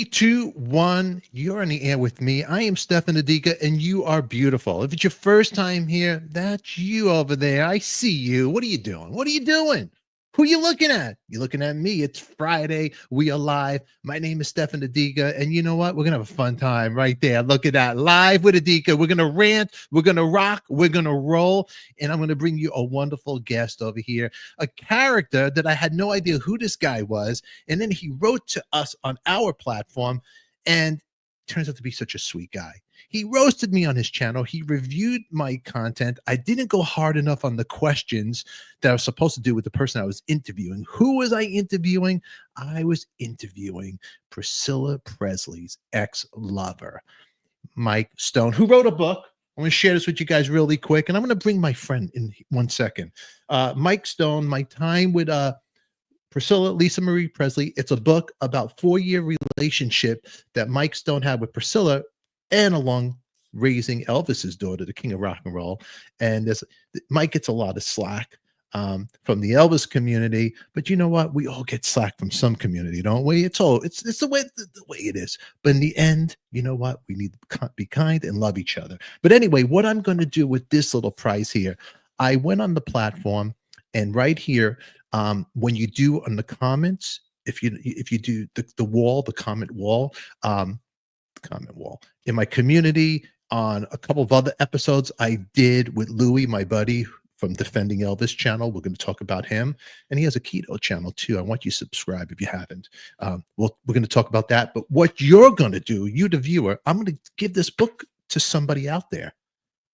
Three, two, one. You're on the air with me. I am Stefan Adika, and you are beautiful. If it's your first time here, that's you over there. I see you. What are you doing? What are you doing? Who are you looking at? You're looking at me. It's Friday. We are live. My name is Stefan Adika, and you know what? We're going to have a fun time right there. Look at that. Live with Adika. We're going to rant. We're going to rock. We're going to roll, and I'm going to bring you a wonderful guest over here, a character that I had no idea who this guy was, and then he wrote to us on our platform, and turns out to be such a sweet guy. He roasted me on his channel. He reviewed my content. I didn't go hard enough on the questions that I was supposed to do with the person I was interviewing. Who was I interviewing? I was interviewing Priscilla Presley's ex-lover, Mike Stone, who wrote a book. I'm going to share this with you guys really quick, and I'm going to bring my friend in 1 second. Mike Stone, My Time with Priscilla, Lisa Marie Presley. It's a book about 4-year relationship that Mike Stone had with Priscilla and along raising Elvis's daughter, the king of rock and roll. And Mike gets a lot of slack from the Elvis community, but you know what? We all get slack from some community, don't we? It's the way it is. But in the end, you know what? We need to be kind and love each other. But anyway, what I'm going to do with this little prize here, I went on the platform, and right here, when you do on the comments, if you do the wall, the comment wall in my community, on a couple of other episodes I did with Louis, my buddy from Defending Elvis channel. We're going to talk about him, and he has a keto channel too. I want you to subscribe if you haven't. We're going to talk about that. But what you're going to do, you the viewer, I'm going to give this book to somebody out there,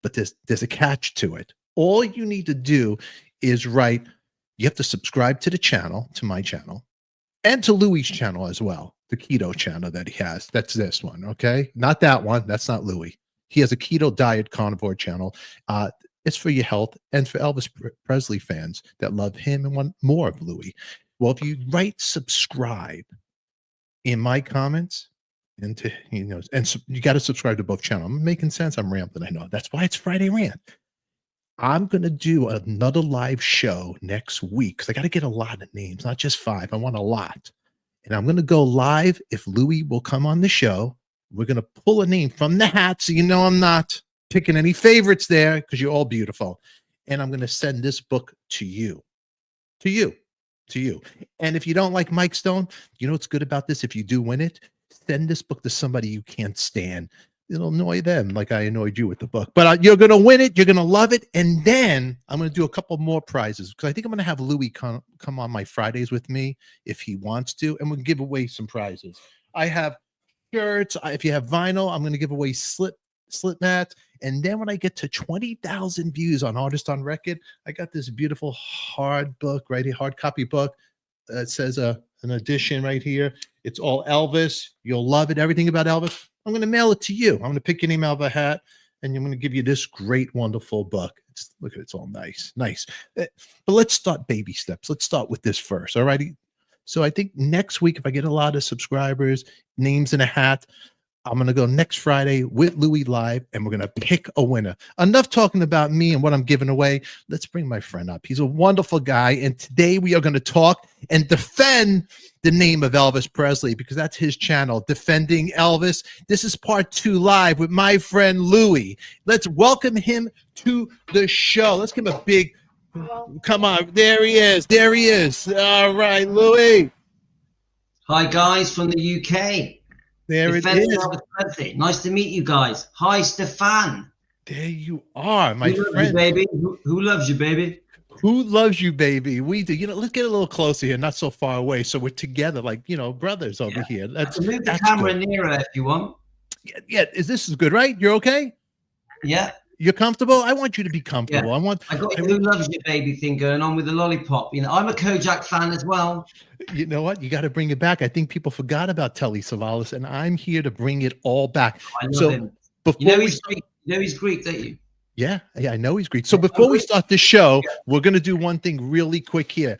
but there's a catch to it. All you need to do is write. You have to subscribe to the channel, to my channel, and to Louis' channel as well, the keto channel that he has. That's this one, okay? Not that one. That's not Louis. He has a keto diet carnivore channel. It's for your health and for Elvis Presley fans that love him and want more of Louis. Well, if you write subscribe in my comments, and you got to subscribe to both channels. I'm making sense. I'm rambling. I know. That's why it's Friday Rant. I'm going to do another live show next week because I got to get a lot of names, not just 5. I want a lot. And I'm going to go live if Louis will come on the show. We're going to pull a name from the hat, so you know I'm not picking any favorites there because you're all beautiful. And I'm going to send this book to you. And if you don't like Mike Stone, you know what's good about this? If you do win it, send this book to somebody you can't stand. It'll annoy them like I annoyed you with the book. But you're going to win it. You're going to love it. And then I'm going to do a couple more prizes because I think I'm going to have Louis come on my Fridays with me if he wants to. And we'll give away some prizes. I have shirts. If you have vinyl, I'm going to give away slip mats. And then when I get to 20,000 views on Artist on Record, I got this beautiful hard book right here, hard copy book. It says an edition right here. It's all Elvis. You'll love it. Everything about Elvis. I'm going to mail it to you. I'm going to pick your name out of a hat, and I'm going to give you this great, wonderful book. Look at it. It's all nice. But let's start baby steps. Let's start with this first. All righty. So I think next week, if I get a lot of subscribers, names in a hat, I'm going to go next Friday with Louis live, and we're going to pick a winner. Enough talking about me and what I'm giving away. Let's bring my friend up. He's a wonderful guy, and today we are going to talk and defend the name of Elvis Presley because that's his channel, Defending Elvis. This is part 2 live with my friend Louis. Let's welcome him to the show. Let's give him a big, come on. There he is. All right, Louis. Hi, guys from the UK. There it is. Elvis Presley. Nice to meet you guys. Hi, Stefan. There you are, my friend. You, baby? Who loves you, baby? Who loves you, baby? We do. Let's get a little closer here, not so far away. So we're together like, brothers over here. Let's move the camera nearer if you want. Yeah. This is good, right? You're okay? Yeah. You're comfortable? I want you to be comfortable. Yeah. I got the Who Loves You Baby thing going on with the lollipop. I'm a Kojak fan as well. You know what? You got to bring it back. I think people forgot about Telly Savalas, and I'm here to bring it all back. I love him. He's Greek. He's Greek, don't you? Yeah, I know he's Greek. So before we start the show, we're going to do one thing really quick here.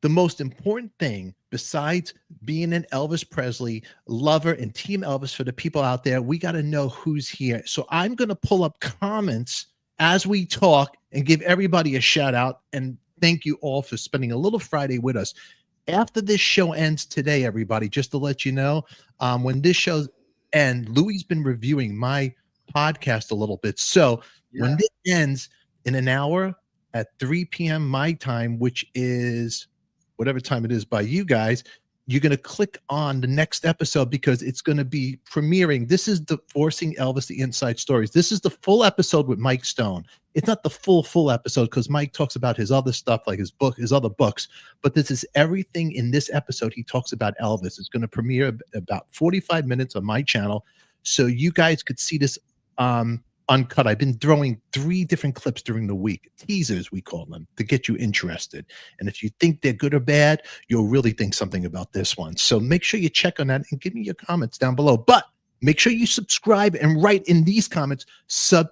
The most important thing, besides being an Elvis Presley lover and Team Elvis for the people out there, we got to know who's here. So I'm going to pull up comments as we talk and give everybody a shout out and thank you all for spending a little Friday with us. after this show ends today, everybody, just to let you know, when this show ends, Louis been reviewing my podcast a little bit. So when this ends in an hour at 3 p.m. my time, which is whatever time it is by you guys, you're going to click on the next episode because it's going to be premiering. This is the Forcing Elvis, the Inside Stories. This is the full episode with Mike Stone. It's not the full episode because Mike talks about his other stuff, like his book, his other books. But this is everything in this episode. He talks about Elvis. It's going to premiere about 45 minutes on my channel. So you guys could see this uncut. I've been throwing 3 different clips during the week, teasers we call them, to get you interested. And if you think they're good or bad, you'll really think something about this one. So make sure you check on that and give me your comments down below. But make sure you subscribe and write in these comments, sub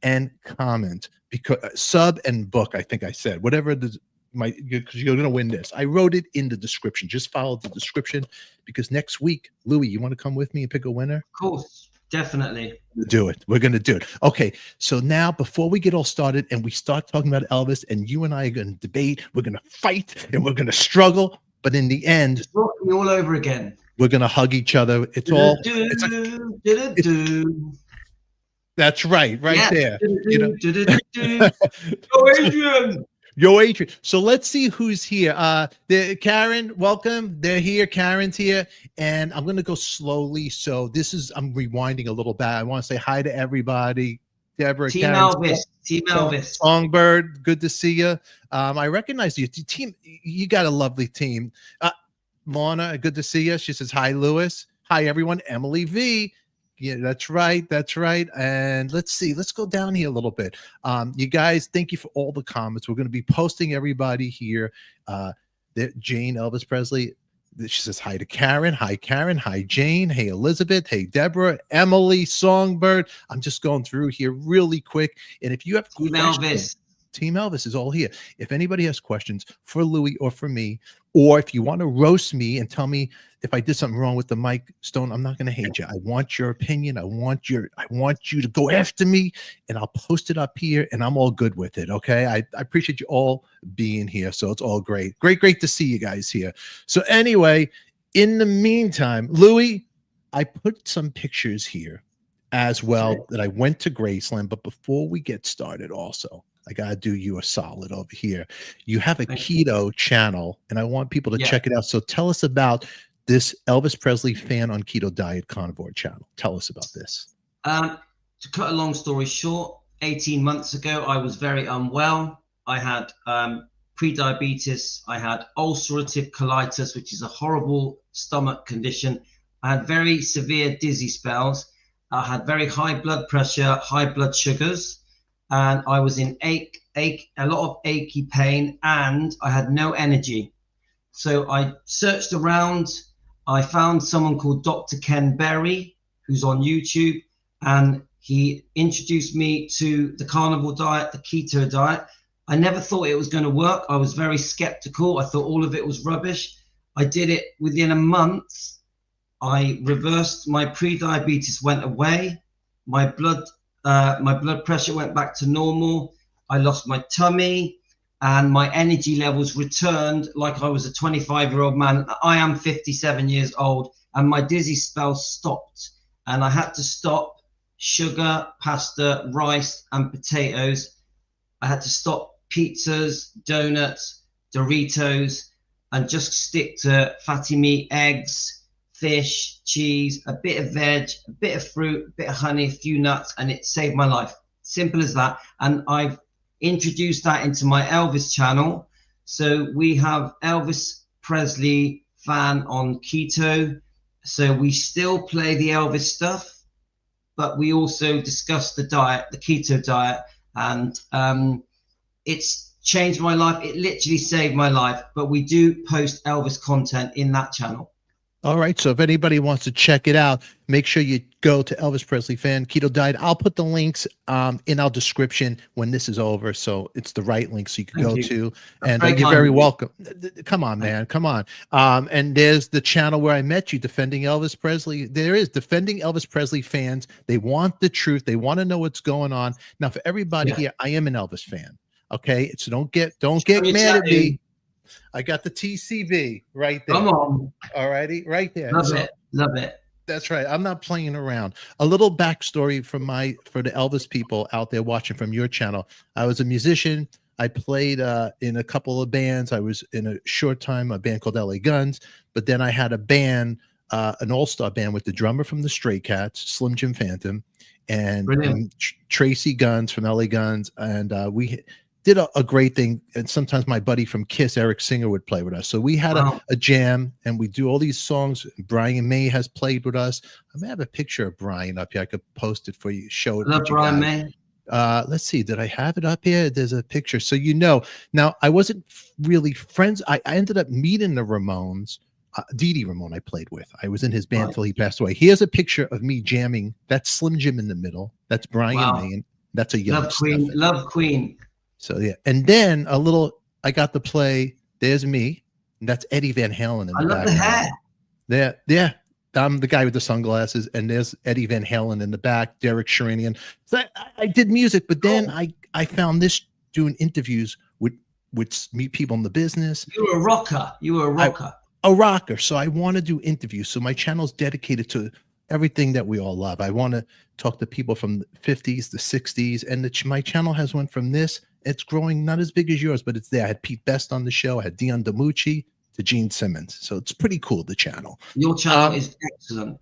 and comment, because sub and book, I think I said, whatever the because you're going to win this. I wrote it in the description. Just follow the description, because next week, Louis, you want to come with me and pick a winner? Of course. Definitely. Do it. We're going to do it. Okay. So now, before we get all started and we start talking about Elvis, and you and I are going to debate, we're going to fight, and we're going to struggle. But in the end, it's rocking all over again. We're going to hug each other. It's all. That's right. Right there. You know? Oh, Adrian. Yo, Adrian. So let's see who's here. Karen, welcome. They're here. Karen's here. And I'm going to go slowly. So I'm rewinding a little bit. I want to say hi to everybody. Deborah, Team Karen, Elvis. Team Elvis. Songbird, good to see you. I recognize you. Team, you got a lovely team. Lorna, good to see you. She says, hi, Louis. Hi, everyone. Emily V. Yeah, that's right. That's right. And let's see. Let's go down here a little bit. You guys, thank you for all the comments. We're going to be posting everybody here. Jane, Elvis Presley. She says hi to Karen. Hi, Karen. Hi, Jane. Hey, Elizabeth. Hey, Deborah. Emily, Songbird. I'm just going through here really quick. And if you have questions, Team Elvis is all here. If anybody has questions for Louis or for me, or if you want to roast me and tell me if I did something wrong with the Mike Stone, I'm not going to hate you. I want your opinion. I want you to go after me, and I'll post it up here, and I'm all good with it. Okay. I appreciate you all being here. So it's all great. Great to see you guys here. So anyway, in the meantime, Louis, I put some pictures here as well that I went to Graceland. But before we get started, also, I got to do you a solid over here. You have a keto channel, and I want people to check it out. So tell us about this Elvis Presley fan on keto diet carnivore channel. Tell us about this. To cut a long story short, 18 months ago, I was very unwell. I had pre-diabetes. I had ulcerative colitis, which is a horrible stomach condition. I had very severe dizzy spells. I had very high blood pressure, high blood sugars. And I was in a lot of achy pain, and I had no energy. So I searched around. I found someone called Dr. Ken Berry, who's on YouTube, and he introduced me to the carnivore diet, the keto diet. I never thought it was going to work. I was very skeptical. I thought all of it was rubbish. I did it within a month. I reversed my pre-diabetes, went away. My blood pressure went back to normal. I lost my tummy, and my energy levels returned like I was a 25-year-old man. I am 57 years old, and my dizzy spells stopped. And I had to stop sugar, pasta, rice, and potatoes. I had to stop pizzas, donuts, Doritos, and just stick to fatty meat, eggs, fish, cheese, a bit of veg, a bit of fruit, a bit of honey, a few nuts, and it saved my life. Simple as that. And I've introduced that into my Elvis channel. So we have Elvis Presley fan on keto. So we still play the Elvis stuff, but we also discuss the diet, the keto diet, and it's changed my life. It literally saved my life. But we do post Elvis content in that channel. All right. So if anybody wants to check it out, make sure you go to Elvis Presley fan keto diet. I'll put the links in our description when this is over. So it's the right link so you can go to. And you're very welcome. Come on, man. Come on. And there's the channel where I met you, Defending Elvis Presley. There is Defending Elvis Presley fans. They want the truth. They want to know what's going on. Now, for everybody here, I am an Elvis fan. Okay. So don't get mad at me. I got the TCB right there. Come on. All righty, right there. Love it. Love it. That's right. I'm not playing around. A little backstory for the Elvis people out there watching from your channel. I was a musician. I played in a couple of bands. I was in a short time a band called LA Guns, but then I had a band, an all-star band with the drummer from the Stray Cats, Slim Jim Phantom, and Tracy Guns from LA Guns, and we did a great thing. And sometimes my buddy from Kiss, Eric Singer, would play with us. So we had a jam, and we do all these songs. Brian May has played with us. I may have a picture of Brian up here. I could post it for you. Show it. Love Brian May. Let's see. Did I have it up here? There's a picture. So now I wasn't really friends. I ended up meeting the Ramones. Dee Dee Ramone I played with. I was in his band till he passed away. Here's a picture of me jamming. That's Slim Jim in the middle. That's Brian May, and that's a young Love Queen. Love Queen. So yeah, and then I got to play. There's me. And that's Eddie Van Halen in the back. I love the hair. Yeah. I'm the guy with the sunglasses, and there's Eddie Van Halen in the back. Derek Sherinian. So I did music, but then I found this doing interviews with meet people in the business. You were a rocker. A rocker. So I want to do interviews. So my channel's dedicated to everything that we all love. I want to talk to people from the 50s, the 60s, and my channel has went from this. It's growing, not as big as yours, but it's there. I had Pete Best on the show. I had Dion DiMucci to Gene Simmons. So it's pretty cool, the channel. Your channel is excellent.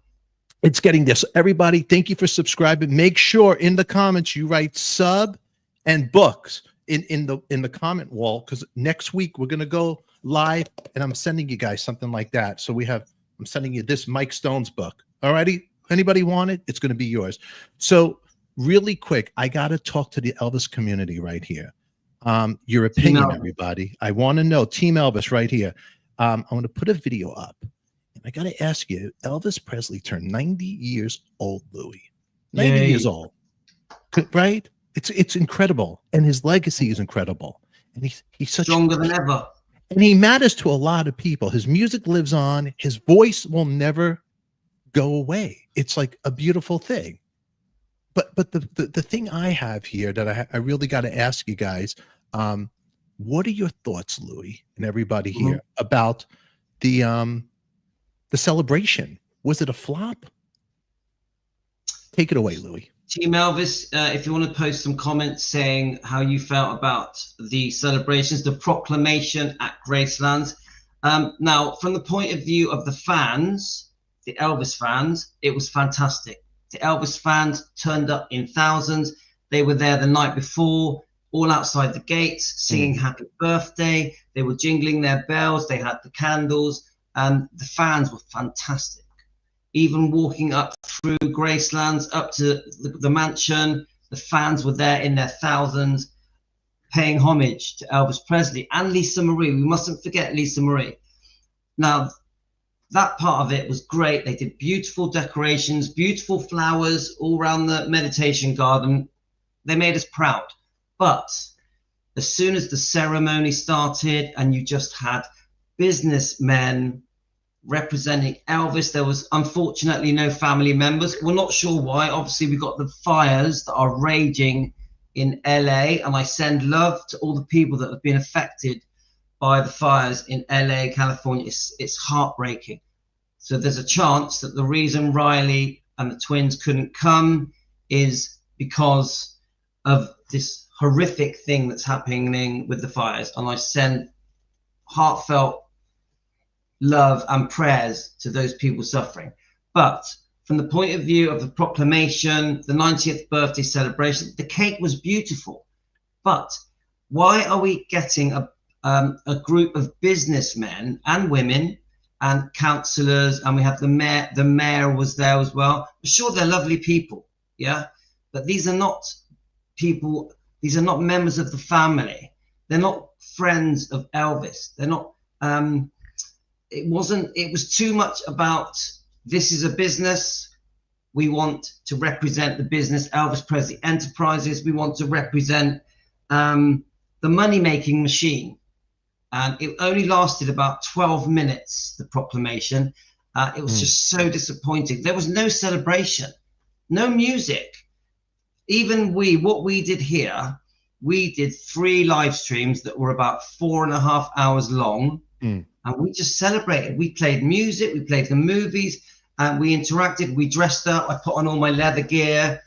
It's getting there. So everybody, thank you for subscribing. Make sure in the comments you write sub and books in the comment wall, because next week we're going to go live, and I'm sending you guys something like that. So I'm sending you this Mike Stone's book. All righty. Anybody want it? It's going to be yours. So really quick, I got to talk to the Elvis community right here. Your opinion, everybody. I want to know. Team Elvis right here. I want to put a video up. And I got to ask you, Elvis Presley turned 90 years old, Louis. 90 years old. Right? It's incredible. And his legacy is incredible. And he's such stronger than ever. And he matters to a lot of people. His music lives on. His voice will never go away. It's like a beautiful thing. But the thing I have here that I really got to ask you guys, what are your thoughts, Louis, and everybody here about the celebration? Was it a flop? Take it away, Louis. Team Elvis, if you want to post some comments saying how you felt about the celebrations, the proclamation at Graceland. Now, from the point of view of the fans, the Elvis fans, it was fantastic. The Elvis fans turned up in thousands. They were there the night before, all outside the gates, singing happy birthday. They were jingling their bells. They had the candles, and the fans were fantastic. Even walking up through Graceland, up to the mansion, the fans were there in their thousands, paying homage to Elvis Presley and Lisa Marie. We mustn't forget Lisa Marie. Now, that part of it was great. They did beautiful decorations, beautiful flowers all around the meditation garden. They made us proud. But as soon as the ceremony started and you just had businessmen representing Elvis, there was unfortunately no family members. We're not sure why. Obviously, we got the fires that are raging in LA, and I send love to all the people that have been affected by the fires in LA, California. It's heartbreaking. So there's a chance that the reason Riley and the twins couldn't come is because of this horrific thing that's happening with the fires. And I send heartfelt love and prayers to those people suffering. But from the point of view of the proclamation, the 90th birthday celebration, the cake was beautiful. But why are we getting a group of businessmen and women and councillors, and we have the mayor was there as well. I'm sure they're lovely people, yeah, but these are not people, these are not members of the family. They're not friends of Elvis. They're not, it was too much about, this is a business, we want to represent the business, Elvis Presley Enterprises, we want to represent the money-making machine. And it only lasted about 12 minutes, the proclamation. It was just so disappointing. There was no celebration, no music. Even what we did here, we did 3 live streams that were about 4.5 hours long. And we just celebrated. We played music, we played the movies, and we interacted. We dressed up. I put on all my leather gear.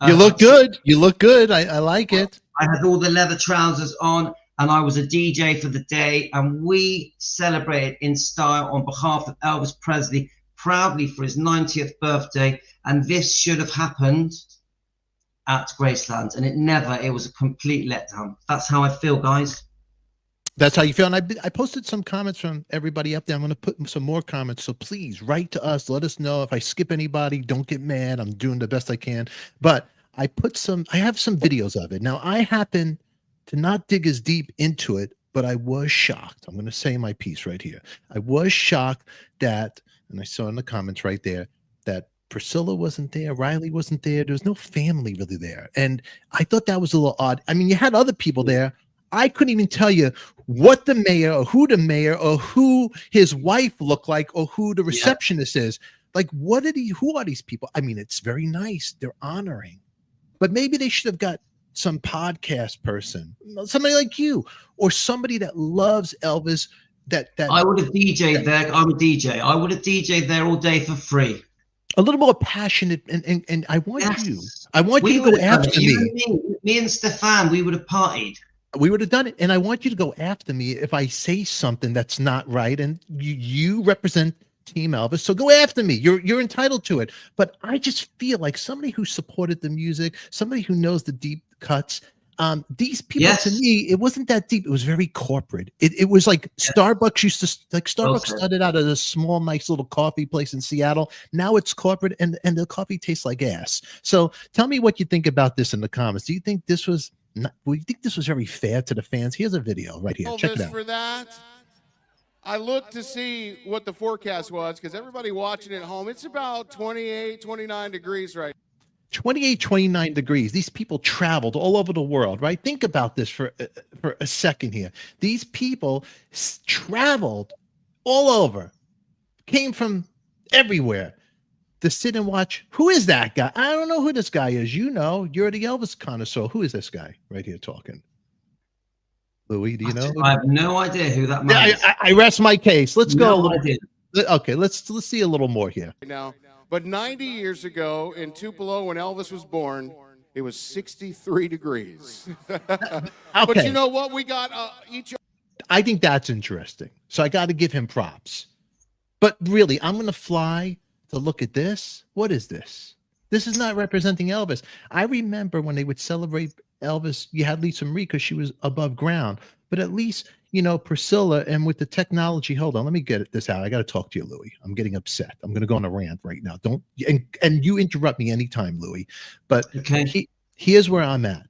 You look good. You look good. I like it. I had all the leather trousers on, and I was a DJ for the day. And we celebrated in style on behalf of Elvis Presley, proudly for his 90th birthday. And this should have happened at Graceland, and it was a complete letdown. That's how I feel, guys. That's how you feel. And I posted some comments from everybody up there. I'm going to put some more comments. So please write to us. Let us know if I skip anybody. Don't get mad. I'm doing the best I can. But I have some videos of it. Now, I happen to not dig as deep into it, but I was shocked. I'm going to say my piece right here. I was shocked that, and I saw in the comments right there, that Priscilla wasn't there. Riley wasn't there. There was no family really there. And I thought that was a little odd. I mean, you had other people there. I couldn't even tell you what the mayor or who his wife looked like or who the receptionist is. Like, who are these people? I mean, it's very nice. They're honoring, but maybe they should have got some podcast person, somebody like you, or somebody that loves Elvis. That I would have DJ'd there. I'm a DJ. I would have DJ'd there all day for free. A little more passionate, and I want you to go after me. Me and Stefan, we would have partied. We would have done it. And I want you to go after me if I say something that's not right. And you represent Team Elvis, so go after me. You're entitled to it. But I just feel like somebody who supported the music, somebody who knows the deep cuts. These people, to me, it wasn't that deep. It was very corporate. It was like Starbucks started out as a small, nice little coffee place in Seattle. Now it's corporate, and the coffee tastes like ass. So tell me what you think about this in the comments. Do you think this was very fair to the fans? Here's a video right here. Check it out. For that, I looked to see what the forecast was, because everybody watching at home, it's about 28, 29 degrees right now. 28, 29 degrees. These people traveled all over the world, right? Think about this for a second here. These people traveled all over, came from everywhere to sit and watch. Who is that guy? I don't know who this guy is. You know, you're the Elvis connoisseur. Who is this guy right here talking? Louis, do you know? I have no idea who that man is. I rest my case. Let's go. No idea. Okay, let's see a little more here. Now, but 90 years ago in Tupelo, when Elvis was born, it was 63 degrees. Okay. But you know what? We got each. I think that's interesting. So I got to give him props. But really, I'm going to fly to look at this. What is this? This is not representing Elvis. I remember when they would celebrate Elvis, you had Lisa Marie because she was above ground. But at least, you know, Priscilla, and with the technology, hold on, let me get this out. I got to talk to you, Louis. I'm getting upset. I'm going to go on a rant right now. Don't, and you interrupt me anytime, Louis. But okay. Here's where I'm at.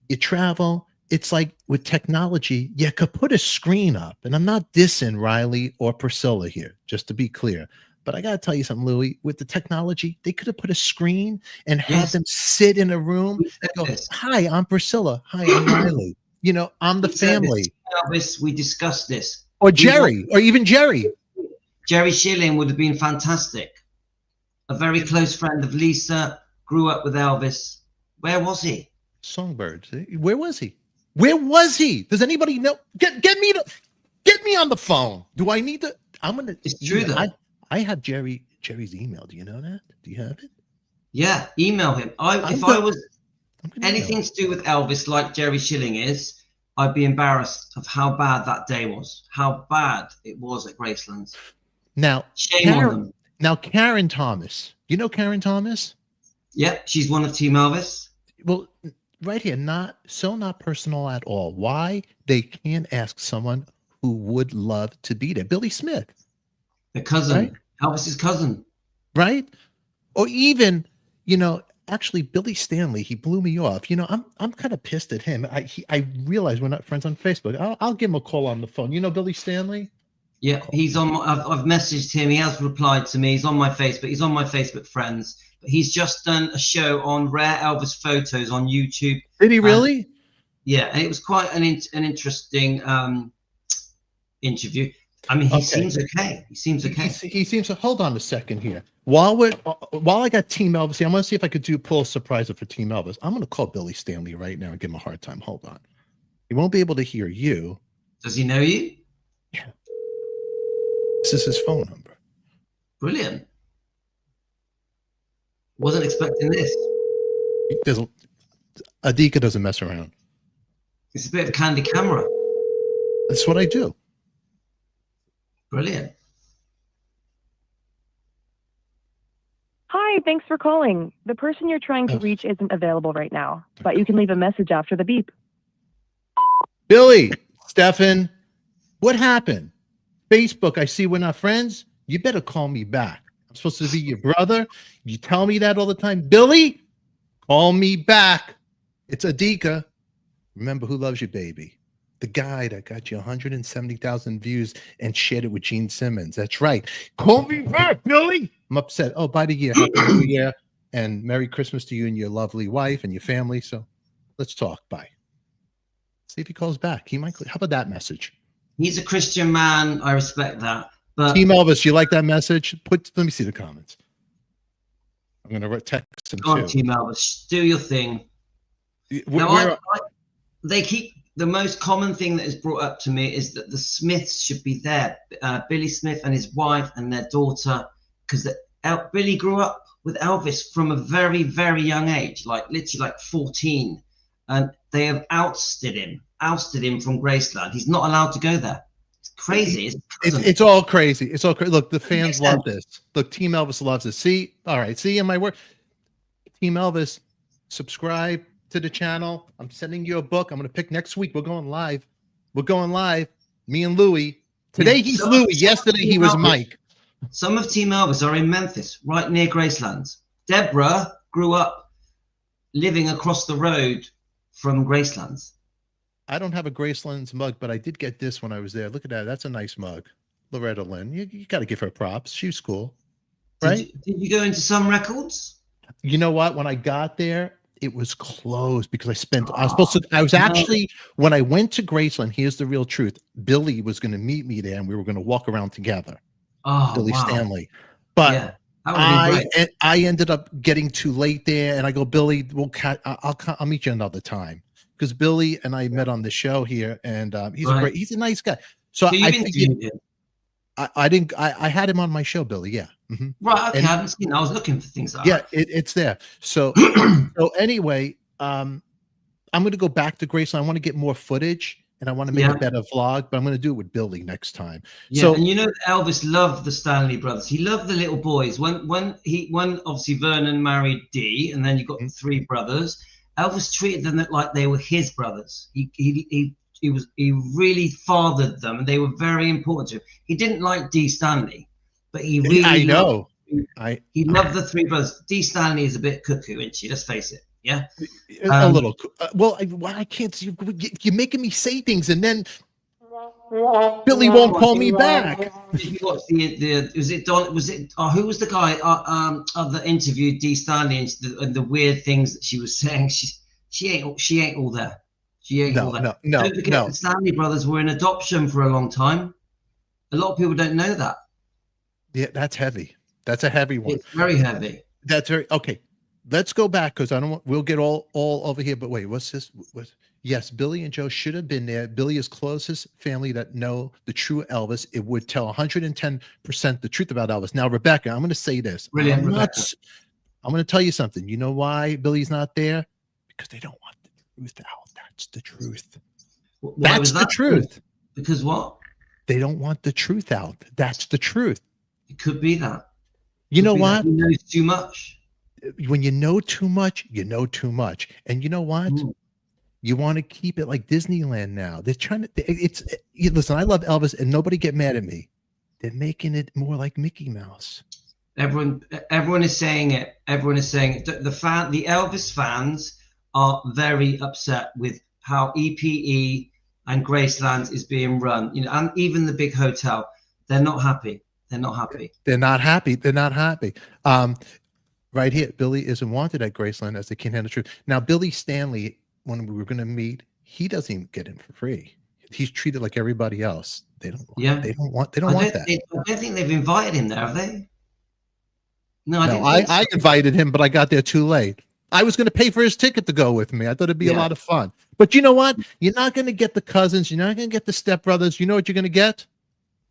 You travel. It's like with technology, you could put a screen up, and I'm not dissing Riley or Priscilla here, just to be clear. But I got to tell you something, Louis, with the technology, they could have put a screen and had them sit in a room and go, hi, I'm Priscilla. Hi, I'm Riley. You know, I'm the family. Elvis, we discussed this. Or Jerry, or even Jerry. Jerry Schilling would have been fantastic. A very close friend of Lisa, grew up with Elvis. Where was he? Songbird. Where was he? Where was he? Does anybody know? Get me on the phone. Do I need to? It's true though. I have Jerry's email. Do you know that? Do you have it? Yeah, email him. If I was anything to do with Elvis like Jerry Schilling is, I'd be embarrassed of how bad that day was. How bad it was at Graceland. Now, shame on them. Now, Karen Thomas. You know Karen Thomas? Yeah, she's one of Team Elvis. Well, right here, not personal at all. Why they can't ask someone who would love to be there? Billy Smith. The cousin, right? Elvis's cousin. Right? Or even, you know, actually Billy Stanley, he blew me off. You know, I'm kind of pissed at him. I realize we're not friends on Facebook. I'll give him a call on the phone. You know Billy Stanley? Yeah, he's on. I've messaged him. He has replied to me. He's on my Facebook. He's on my Facebook friends. But he's just done a show on rare Elvis photos on YouTube. Did he really? Yeah, and it was quite an interesting interview. I mean, he Okay. seems okay. He seems okay. He seems to hold on a second here. While I got Team Elvis, I'm gonna see if I could pull a surprise for Team Elvis. I'm gonna call Billy Stanley right now and give him a hard time. Hold on. He won't be able to hear you. Does he know you? Yeah. This is his phone number. Brilliant. Wasn't expecting this. Adika doesn't mess around. It's a bit of candy camera. That's what I do. Brilliant. Hi, thanks for calling. The person you're trying to reach isn't available right now, but you can leave a message after the beep. Billy, Stefan, what happened? Facebook, I see we're not friends. You better call me back. I'm supposed to be your brother. You tell me that all the time. Billy, call me back. It's Adika. Remember who loves you, baby. The guy that got you 170,000 views and shared it with Gene Simmons. That's right. Call me back, Billy. I'm upset. Oh, by the year, happy New Year and Merry Christmas to you and your lovely wife and your family. So let's talk. Bye. See if he calls back. He might. How about that message? He's a Christian man. I respect that. But Team Elvis, you like that message? Let me see the comments. I'm gonna text him go on, too. Team Elvis, do your thing. They keep the most common thing that is brought up to me is that the Smiths should be there. Billy Smith and his wife and their daughter, because Billy grew up with Elvis from a very, very young age, like literally like 14, and they have ousted him from Graceland. He's not allowed to go there. It's crazy. It's all crazy. It's all crazy. Look, the fans love this. Look, Team Elvis loves this. See, all right. See, in my work, Team Elvis, subscribe to the channel. I'm sending you a book. I'm going to pick next week. We're going live. Me and Louis. Today he's Louis. Yesterday he was Mike. Some of Team Elvis are in Memphis, right near Graceland. Deborah grew up living across the road from Graceland. I don't have a Graceland's mug, but I did get this when I was there. Look at that. That's a nice mug. Loretta Lynn. You got to give her props. She was cool. Right? Did you go into some records? You know what? When I got there, it was closed because when I went to Graceland, here's the real truth. Billy was going to meet me there and we were going to walk around together. Oh, Billy wow. Stanley. But yeah, I ended up getting too late there and I go, Billy, I'll meet you another time. Because Billy and I met on the show here and he's a nice guy. So I had him on my show, Billy. Yeah. Mm-hmm. Right. Okay. I haven't seen it. I was looking for things like that. Yeah, it's there. So anyway, I'm going to go back to Graceland. I want to get more footage and I want to make a better vlog, but I'm going to do it with Billy next time. Yeah. So, and you know, Elvis loved the Stanley brothers. He loved the little boys. When obviously Vernon married Dee, and then you got the three brothers, Elvis treated them like they were his brothers. He really fathered them and they were very important to him. He didn't like Dee Stanley. But he really he loved the three brothers. Dee Stanley is a bit cuckoo, isn't she? Let's face it. Yeah. A little. Well, I can't see. You're making me say things and then Billy won't call me back. Did you watch who was the guy that interviewed Dee Stanley and the weird things that she was saying? She ain't all there. She ain't all there. No. The Stanley brothers were in adoption for a long time. A lot of people don't know that. Yeah, that's heavy. That's a heavy one. It's very heavy. That's very okay. Let's go back because we'll get all over here. But wait, what's this? Yes, Billy and Joe should have been there. Billy is closest family that know the true Elvis. It would tell 110% the truth about Elvis. Now, Rebecca, I'm going to say this. Brilliant, I'm going to tell you something. You know why Billy's not there? Because they don't want the truth out. That's the truth. That's the truth. Because what? They don't want the truth out. That's the truth. It could be that. You know what? He knows too much. When you know too much, you know too much. And you know what? You want to keep it like Disneyland now. They're trying to, listen, I love Elvis and nobody get mad at me. They're making it more like Mickey Mouse. Everyone is saying it. Everyone is saying it. The Elvis fans are very upset with how EPE and Graceland is being run. You know, and even the big hotel, they're not happy. They're not happy. They're not happy. They're not happy. Right here, Billy isn't wanted at Graceland as they can't handle the truth. Now, Billy Stanley, when we were going to meet, he doesn't even get in for free. he's treated like everybody else. They don't want, Yeah. they don't want that. I don't think they've invited him there, have they? No, No, I invited him, but I got there too late. I was going to pay for his ticket to go with me. I thought it'd be a lot of fun. But you know what? You're not going to get the cousins. You're not going to get the stepbrothers. You know what you're going to get?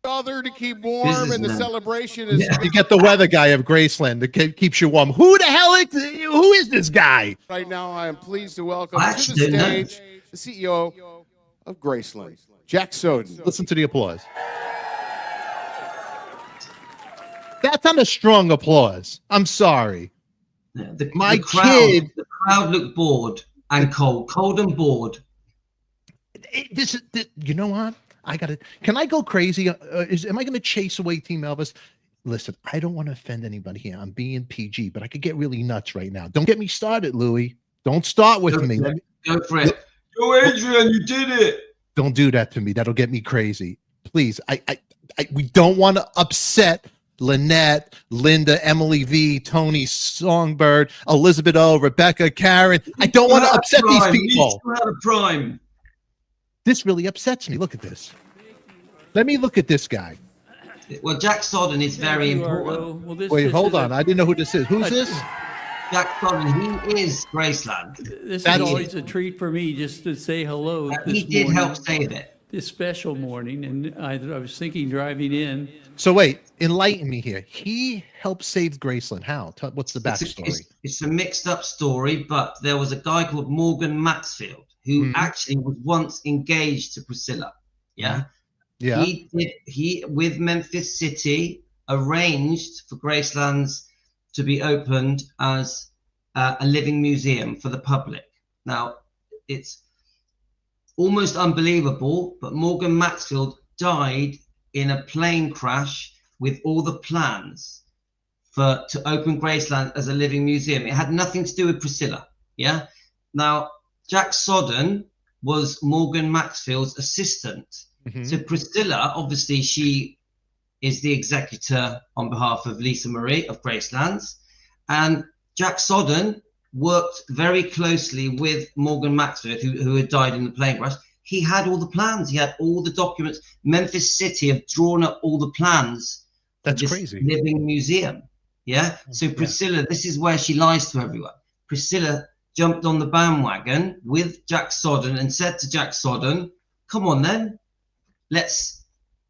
Other to keep warm, and the celebration is. You get the weather guy of Graceland that keeps you warm. Who the hell who is this guy? Right now, I am pleased to welcome to the stage the CEO of Graceland, Jack Soden. Listen to the applause. That's not a strong applause. I'm sorry. The crowd looked bored and cold and bored. You know what? Can I go crazy? Am I going to chase away Team Elvis? Listen, I don't want to offend anybody here. I'm being PG, but I could get really nuts right now. Don't get me started, Louis. Don't start with me. Go for it. Go, Adrian, you did it. Don't do that to me. That'll get me crazy. Please. We don't want to upset Lynette, Linda, Emily V, Tony, Songbird, Elizabeth O, Rebecca, Karen. I don't want to upset these people. Prime. This really upsets me. Look at this. Let me look at this guy. Well, Jack Sodden is very important. Well, Wait, hold on. I didn't know who this is. Who's this? Jack Sodden, he is Graceland. This is always a treat for me just to say hello. He did help save it. This special morning, and I was thinking driving in. So wait, enlighten me here. He helped save Graceland. How? What's the backstory? It's a mixed up story, but there was a guy called Morgan Maxfield who actually was once engaged to Priscilla. Yeah. Yeah. He with Memphis City arranged for Graceland's to be opened as a living museum for the public. Now, it's almost unbelievable, but Morgan Maxfield died in a plane crash with all the plans to open Graceland as a living museum. It had nothing to do with Priscilla. Yeah. Now, Jack Sodden was Morgan Maxfield's assistant. So Priscilla, obviously, she is the executor on behalf of Lisa Marie of Gracelands, and Jack Sodden worked very closely with Morgan Maxfield, who had died in the plane crash. He had all the plans. He had all the documents. Memphis City have drawn up all the plans. That's for this crazy. Living museum. Yeah. So Priscilla, this is where she lies to everyone. Priscilla jumped on the bandwagon with Jack Sodden and said to Jack Sodden, "Come on then, let's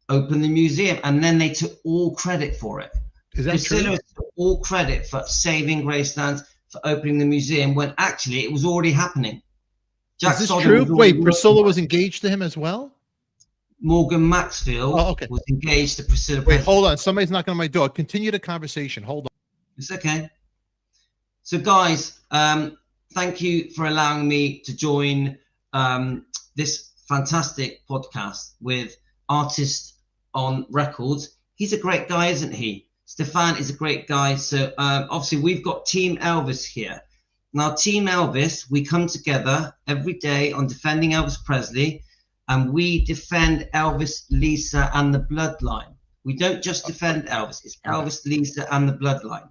open the museum." And then they took all credit for it. Is that Priscilla true? took all credit for saving Graceland, for opening the museum, when actually it was already happening. Jack Is this Sodden true? was Wait, Priscilla was engaged to him as well? Morgan Maxfield was engaged to Priscilla. Wait, hold on. Somebody's knocking on my door. Continue the conversation. Hold on. It's okay. So, guys, thank you for allowing me to join this fantastic podcast with Artist on Records. He's a great guy, isn't he? Stefan is a great guy. So obviously we've got Team Elvis here. Now, Team Elvis, we come together every day on Defending Elvis Presley, and we defend Elvis, Lisa, and the bloodline. We don't just defend Elvis. It's Elvis, Lisa, and the bloodline.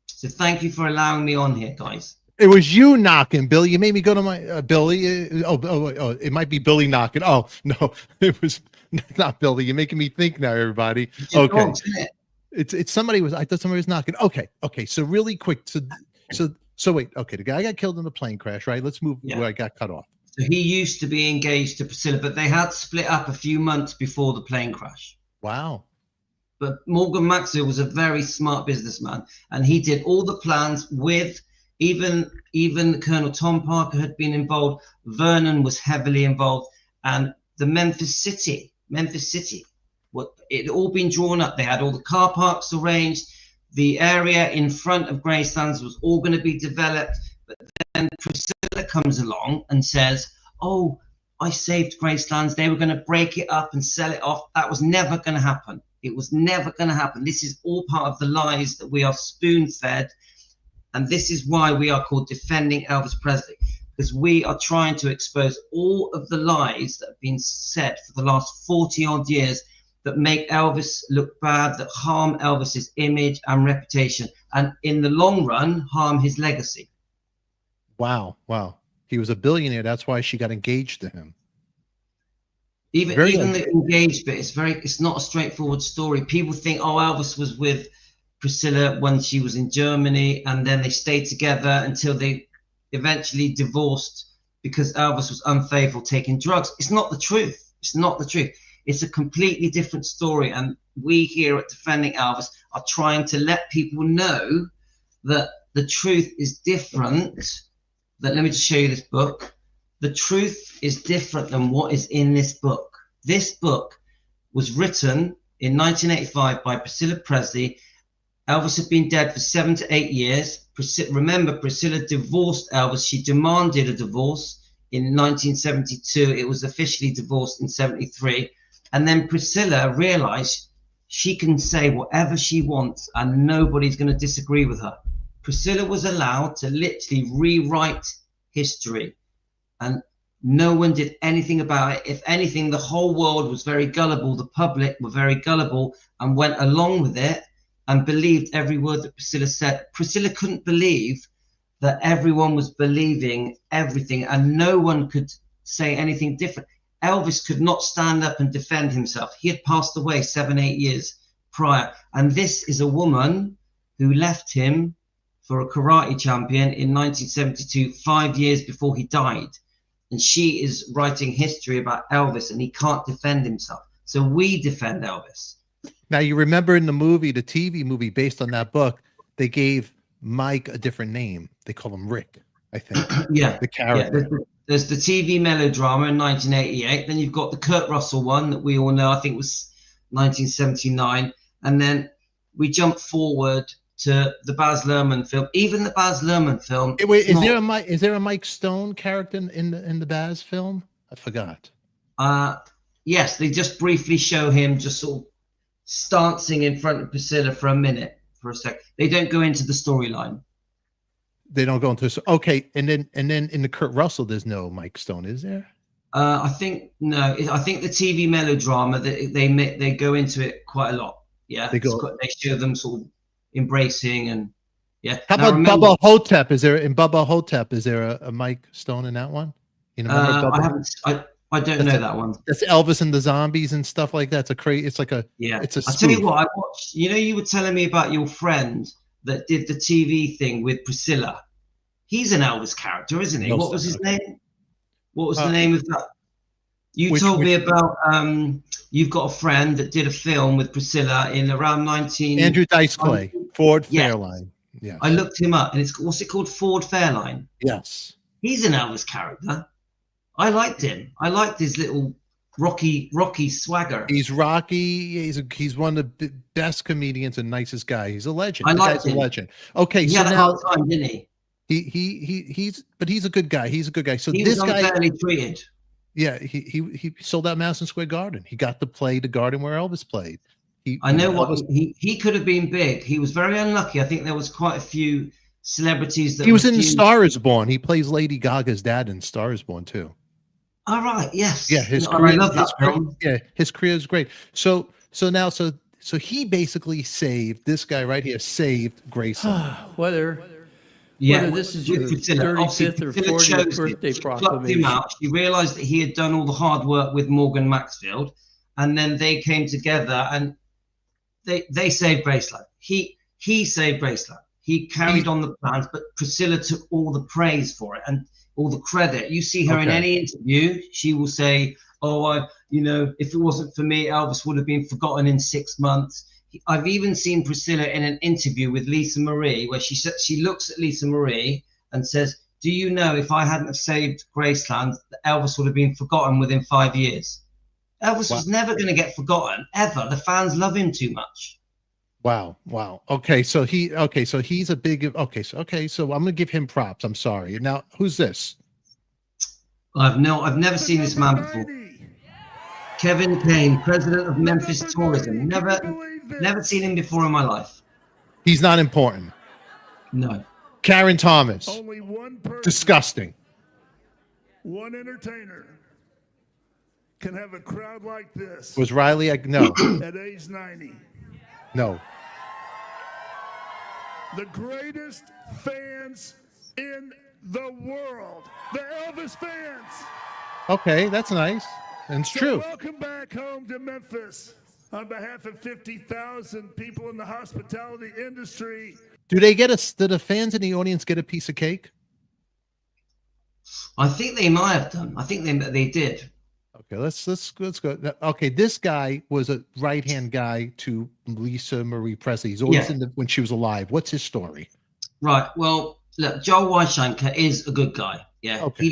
So thank you for allowing me on here, guys. It was you knocking, Billy. You made me go to my Billy. It might be Billy knocking. Oh no, it was not Billy. You're making me think now, everybody. Okay, it's somebody was. I thought somebody was knocking. Okay. So really quick. So wait. Okay, the guy got killed in the plane crash, right? Let's move where I got cut off. So he used to be engaged to Priscilla, but they had split up a few months before the plane crash. Wow. But Morgan Maxwell was a very smart businessman, and he did all the plans with. Even Colonel Tom Parker had been involved. Vernon was heavily involved, and the Memphis City, it had all been drawn up. They had all the car parks arranged. The area in front of Gracelands was all going to be developed. But then Priscilla comes along and says, "Oh, I saved Gracelands. They were going to break it up and sell it off." That was never going to happen. It was never going to happen. This is all part of the lies that we are spoon-fed. And this is why we are called Defending Elvis Presley, because we are trying to expose all of the lies that have been said for the last 40 odd years that make Elvis look bad, that harm Elvis's image and reputation, and in the long run, harm his legacy. Wow. He was a billionaire. That's why she got engaged to him. Even Very even the engaged bit, it's not a straightforward story. People think, oh, Elvis was with Priscilla when she was in Germany, and then they stayed together until they eventually divorced because Elvis was unfaithful, taking drugs. It's not the truth. It's not the truth. It's a completely different story. And we here at Defending Elvis are trying to let people know that the truth is different. That, let me just show you this book. The truth is different than what is in this book. This book was written in 1985 by Priscilla Presley. Elvis had been dead for 7 to 8 years. Remember, Priscilla divorced Elvis. She demanded a divorce in 1972. It was officially divorced in 73. And then Priscilla realized she can say whatever she wants and nobody's going to disagree with her. Priscilla was allowed to literally rewrite history, and no one did anything about it. If anything, the whole world was very gullible. The public were very gullible and went along with it and believed every word that Priscilla said. Priscilla couldn't believe that everyone was believing everything and no one could say anything different. Elvis could not stand up and defend himself. He had passed away 7, 8 years prior. And this is a woman who left him for a karate champion in 1972, 5 years before he died. And she is writing history about Elvis, and he can't defend himself. So we defend Elvis. Now, you remember in the movie, the TV movie based on that book, they gave Mike a different name. They call him Rick, I think. Yeah. The character. Yeah, there's the TV melodrama in 1988. Then you've got the Kurt Russell one that we all know, I think was 1979. And then we jump forward to the Baz Luhrmann film. Even the Baz Luhrmann film. Wait, is there a Mike Stone character in the Baz film? I forgot. Yes, they just briefly show him just sort of stancing in front of Priscilla for a minute, for a sec. They don't go into the storyline. They don't go into okay, and then in the Kurt Russell, there's no Mike Stone, is there? I think no. I think the TV melodrama they go into it quite a lot. Yeah, they show them sort of embracing and yeah. How about Bubba Hotep? Is there a Mike Stone in that one? You know, I haven't. I don't know that one. That's Elvis and the Zombies and stuff like that. It's a crazy. It's like a yeah. It's a. I tell you what, I watched. You know, you were telling me about your friend that did the TV thing with Priscilla. He's an Elvis character, isn't he? What was his name? What was the name of that? You told me about you've got a friend that did a film with Priscilla in around 19. Andrew Dice Clay, Ford Fairline. Yeah. I looked him up, and what's it called? Ford Fairline. Yes. He's an Elvis character. I liked him. I liked his little rocky swagger. He's rocky. He's one of the best comedians and nicest guy. He's a legend. I like him. A legend. Okay, he so had a hard time, didn't he? He's a good guy. He's a good guy. So he this was guy unfairly treated. Yeah, he sold out Madison Square Garden. He got to play the garden where Elvis played. I know what he could have been big. He was very unlucky. I think there was quite a few celebrities that he was in Star Is Born. He plays Lady Gaga's dad in Star Is Born too. All right. Yes. Yeah, I love that film. Yeah, his career is great. So he basically saved this guy right here. Saved Graceland. Whether this is your 35th or 40th birthday proclamation. She realized that he had done all the hard work with Morgan Maxfield, and then they came together and they saved Graceland. He saved Graceland. He carried on the plans, but Priscilla took all the praise for it and all the credit. You see her in any interview, she will say, "Oh, if it wasn't for me, Elvis would have been forgotten in 6 months." I've even seen Priscilla in an interview with Lisa Marie where she looks at Lisa Marie and says, "Do you know if I hadn't have saved Graceland, Elvis would have been forgotten within 5 years?" Elvis was never going to get forgotten ever. The fans love him too much. Wow. Okay, so he's a big. So I'm gonna give him props. I'm sorry. Now, who's this? I've never seen this man before. Kevin Kane, president of Memphis Tourism. Never seen him before in my life. He's not important. No. Karen Thomas. Only one person, disgusting. One entertainer can have a crowd like this. Was Riley? No. At age 90. No. The greatest fans in the world. The Elvis fans. Okay, that's nice. And it's So true. welcome back home to Memphis on behalf of 50,000 people in the hospitality industry. Do the fans in the audience get a piece of cake? I think they might have done. I think they did. Okay, let's go. Okay, this guy was a right-hand guy to Lisa Marie Presley. He's always when she was alive. What's his story? Right. Well, look, Joel Weishanker is a good guy. Yeah. Okay.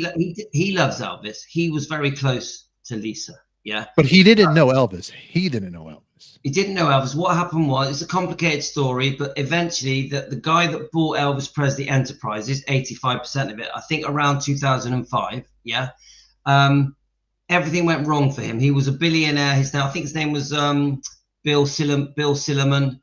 He loves Elvis. He was very close to Lisa. Yeah. But he didn't know Elvis. He didn't know Elvis. He didn't know Elvis. What happened was, it's a complicated story, but eventually the guy that bought Elvis Presley Enterprises, 85% of it, I think around 2005. Yeah. Everything went wrong for him. He was a billionaire. I think his name was Bill Silliman.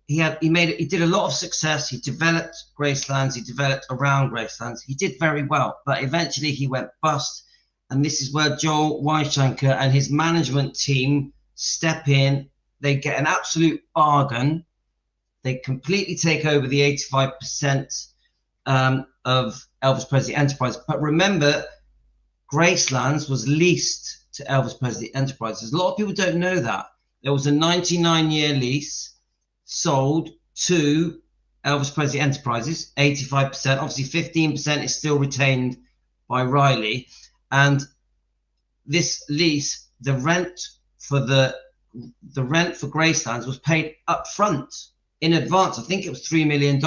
He did a lot of success. He developed Gracelands. He developed around Gracelands. He did very well, but eventually he went bust. And this is where Joel Weishanker and his management team step in. They get an absolute bargain. They completely take over the 85% of Elvis Presley Enterprise. But remember, Gracelands was leased to Elvis Presley Enterprises. A lot of people don't know that. There was a 99-year lease sold to Elvis Presley Enterprises, 85%. Obviously, 15% is still retained by Riley. And this lease, the rent for Gracelands was paid up front in advance. I think it was $3 million.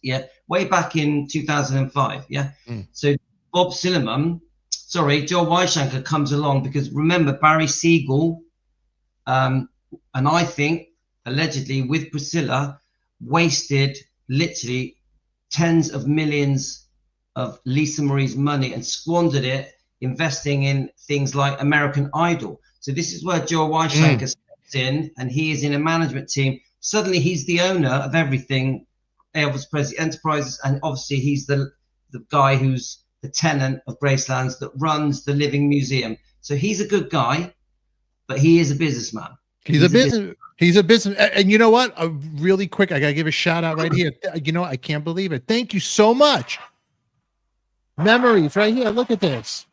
Yeah, way back in 2005. Yeah. So Joel Weishanker comes along because remember Barry Siegel, and I think allegedly with Priscilla, wasted literally tens of millions of Lisa Marie's money and squandered it investing in things like American Idol. So this is where Joel Weishanker steps in, and he is in a management team. Suddenly he's the owner of everything Elvis Presley Enterprises, and obviously he's the guy who's the tenant of Gracelands that runs the Living Museum. So he's a good guy, but he is a businessman. He's a business. And you know what? Really quick, I gotta give a shout out right here. You know, I can't believe it. Thank you so much. Memories right here. Look at this.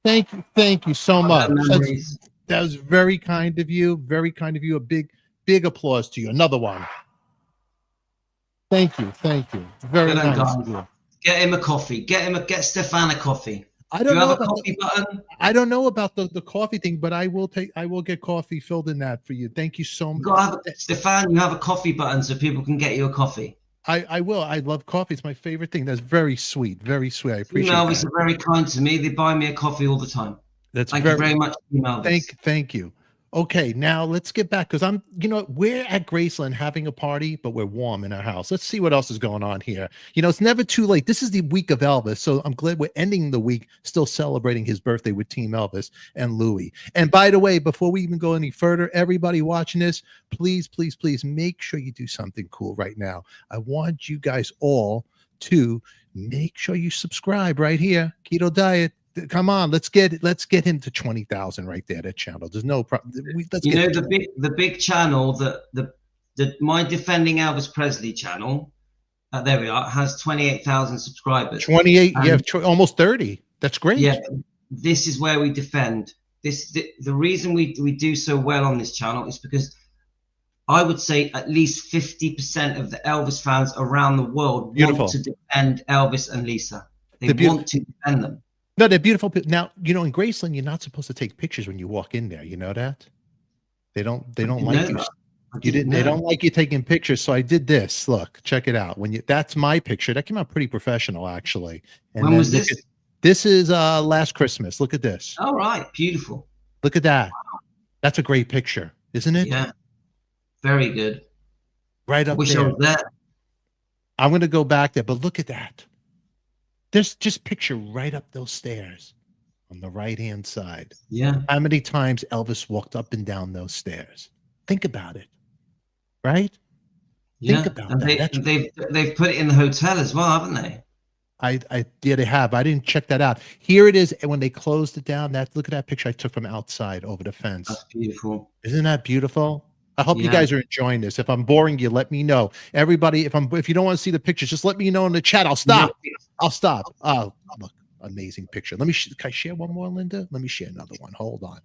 Thank you so much. That was very kind of you. Very kind of you. A big applause to you. Another one. Thank you. Very nice of you. Get him a coffee. Get Stefan a coffee. I don't know about coffee button. I don't know about the coffee thing, but I will get coffee filled in that for you. Thank you so much. Stefan, you have a coffee button so people can get you a coffee. I will. I love coffee. It's my favorite thing. That's very sweet. Very sweet. I appreciate it. Elvis are very kind to me. They buy me a coffee all the time. Thank you very much, Elvis. Thank you. Okay, now let's get back because we're at Graceland having a party, but we're warm in our house. Let's see what else is going on here. It's never too late. This is the week of Elvis, so I'm glad we're ending the week still celebrating his birthday with Team Elvis and Louis. And by the way, before we even go any further, everybody watching this, please make sure you do something cool right now. I want you guys all to make sure you subscribe right here, Keto Diet. Come on, let's get him to 20,000 right there. That channel, there's no problem. The big channel that my Defending Elvis Presley channel, there we are, has 28,000 subscribers. 28, almost 30. That's great. Yeah, this is where we defend. The reason we do so well on this channel is because I would say at least 50% of the Elvis fans around the world want to defend Elvis and Lisa. They want to defend them. No, they're beautiful. Now, in Graceland, you're not supposed to take pictures when you walk in there. You know that? They don't like you. They don't like you taking pictures. So I did this. Look, check it out. That's my picture. That came out pretty professional, actually. And when was this? This is last Christmas. Look at this. All right, beautiful. Look at that. That's a great picture, isn't it? Yeah, very good. Right up Wish there. I was there. I'm going to go back there, but look at that. Just picture right up those stairs on the right-hand side. Yeah. How many times Elvis walked up and down those stairs? Think about it. Right? Yeah. Think about that. They've put it in the hotel as well, haven't they? Yeah, they have. I didn't check that out. Here it is. And when they closed it down, look at that picture I took from outside over the fence. That's beautiful. Isn't that beautiful? I hope you guys are enjoying this. If I'm boring you, let me know. Everybody, if you don't want to see the pictures, just let me know in the chat. I'll stop. Oh, look. amazing picture. Let me, can I share one more, Linda? Let me share another one. Hold on.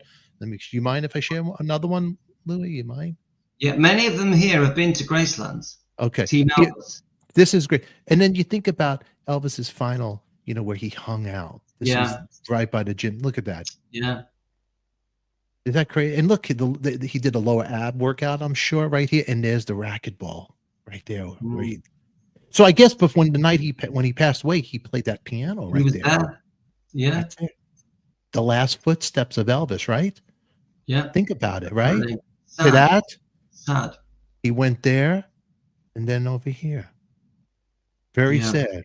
You mind if I share another one, Louis? You mind? Yeah, many of them here have been to Graceland. Okay. Team Elvis. This is great. And then you think about Elvis's final, where he hung out. This is right by the gym. Look at that. Yeah. Is that crazy? And look, he did a lower ab workout, I'm sure, right here. And there's the racquetball right there. So I guess before the night when he passed away, he played that piano right there. Yeah. The last footsteps of Elvis, right? Yeah. Think about it, right? Sad. To that, sad. He went there, and then over here. Very sad.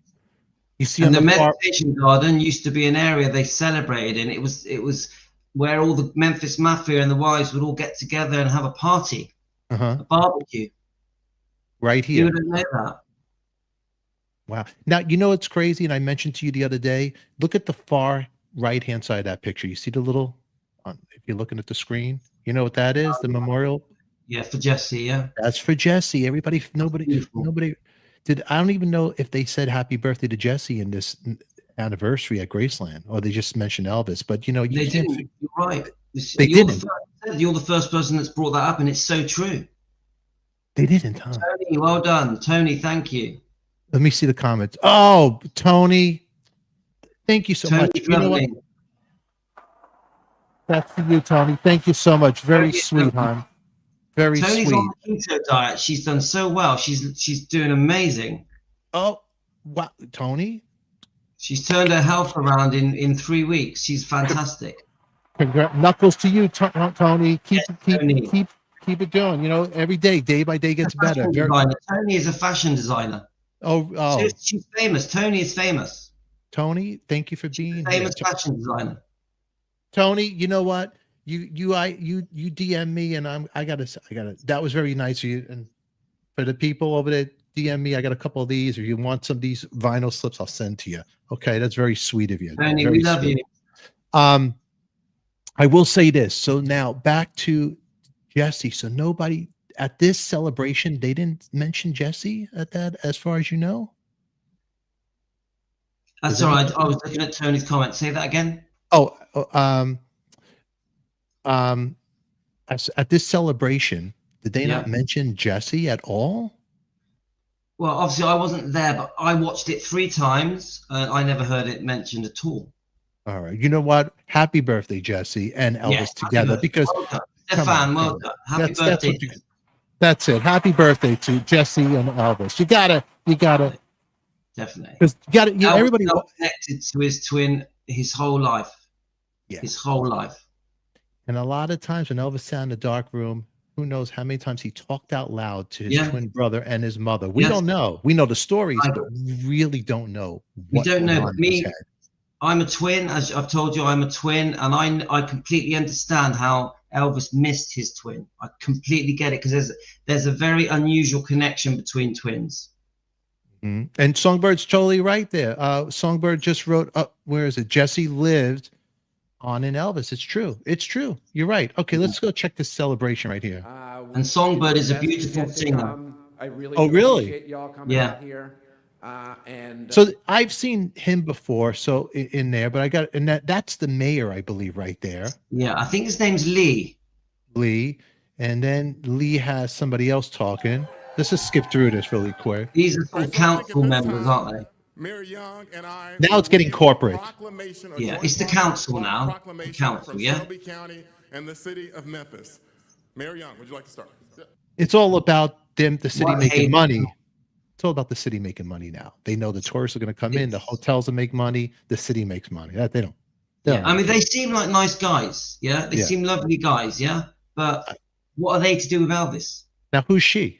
You see, and the meditation garden used to be an area they celebrated in. It was where all the Memphis Mafia and the wives would all get together and have a party, a barbecue. Right here. You wouldn't know that. Wow. Now, it's crazy, and I mentioned to you the other day, look at the far right-hand side of that picture. You see the little, if you're looking at the screen, you know what that is, the memorial? Yeah, for Jesse, yeah. That's for Jesse. Nobody did. I don't even know if they said happy birthday to Jesse in this anniversary at Graceland, or they just mentioned Elvis. But you they didn't. You're right. They didn't. You're the first person that's brought that up, and it's so true. They didn't, huh? Tony, well done. Tony, thank you. Let me see the comments. Oh, Tony, thank you so much. You know what? That's for you, Tony. Thank you so much. Very sweet, hon. Very Tony's sweet. on the keto diet. She's done so well. She's doing amazing. Oh, wow, Tony. She's turned her health around in 3 weeks. She's fantastic. Knuckles to you, Tony. Keep it going. Every day by day gets better. Tony is a fashion designer. Oh. She's famous. Tony is famous. Tony, thank you for being famous fashion designer. Tony, you know what? You DM me, and I gotta. That was very nice of you. And for the people over there, DM me. I got a couple of these. If you want some of these vinyl slips, I'll send to you. Okay, that's very sweet of you. Tony, we love you. I will say this. So now back to Jesse. So nobody at this celebration, they didn't mention Jesse at that, as far as you know. That's all right. I was looking at Tony's comment. Say that again. At this celebration, did they not mention Jesse at all? Well, obviously I wasn't there, but I watched it 3 times and I never heard it mentioned at all. All right. You know what? Happy birthday, Jesse and Elvis together, because Stefan, well done. Happy birthday. That's it. Happy birthday to Jesse and Elvis. You gotta definitely, because everybody connected to his twin his whole life. Yeah. His whole life. And a lot of times when Elvis sat in the dark room, who knows how many times he talked out loud to his twin brother and his mother. We don't know. We know the stories, but we really don't know. We don't know. Me, I'm a twin. As I've told you, I'm a twin, and I completely understand how Elvis missed his twin. I completely get it, because there's a very unusual connection between twins. Mm-hmm. And Songbird's totally right there. Songbird just wrote up, where is it? Jesse lived on in Elvis. It's true. It's true. You're right. Okay, let's go check this celebration right here. And Songbird is a beautiful singer. I really appreciate y'all coming out here. So I've seen him before, so in there, but that's the mayor, I believe, right there. Yeah, I think his name's Lee. And then Lee has somebody else talking. Let's just skip through this really quick. These are all council members, aren't they? Mayor Young and I. Now it's getting corporate. Yeah, it's the council now. The council, Shelby County and the city of Memphis. Mayor Young, would you like to start? It's all about the city making money. It's all about the city making money now. They know the tourists are going to come in, the hotels will make money, the city makes money. They don't. I mean, they seem like nice guys. Yeah, they seem lovely guys. Yeah, but what are they to do with Elvis? Now, who's she?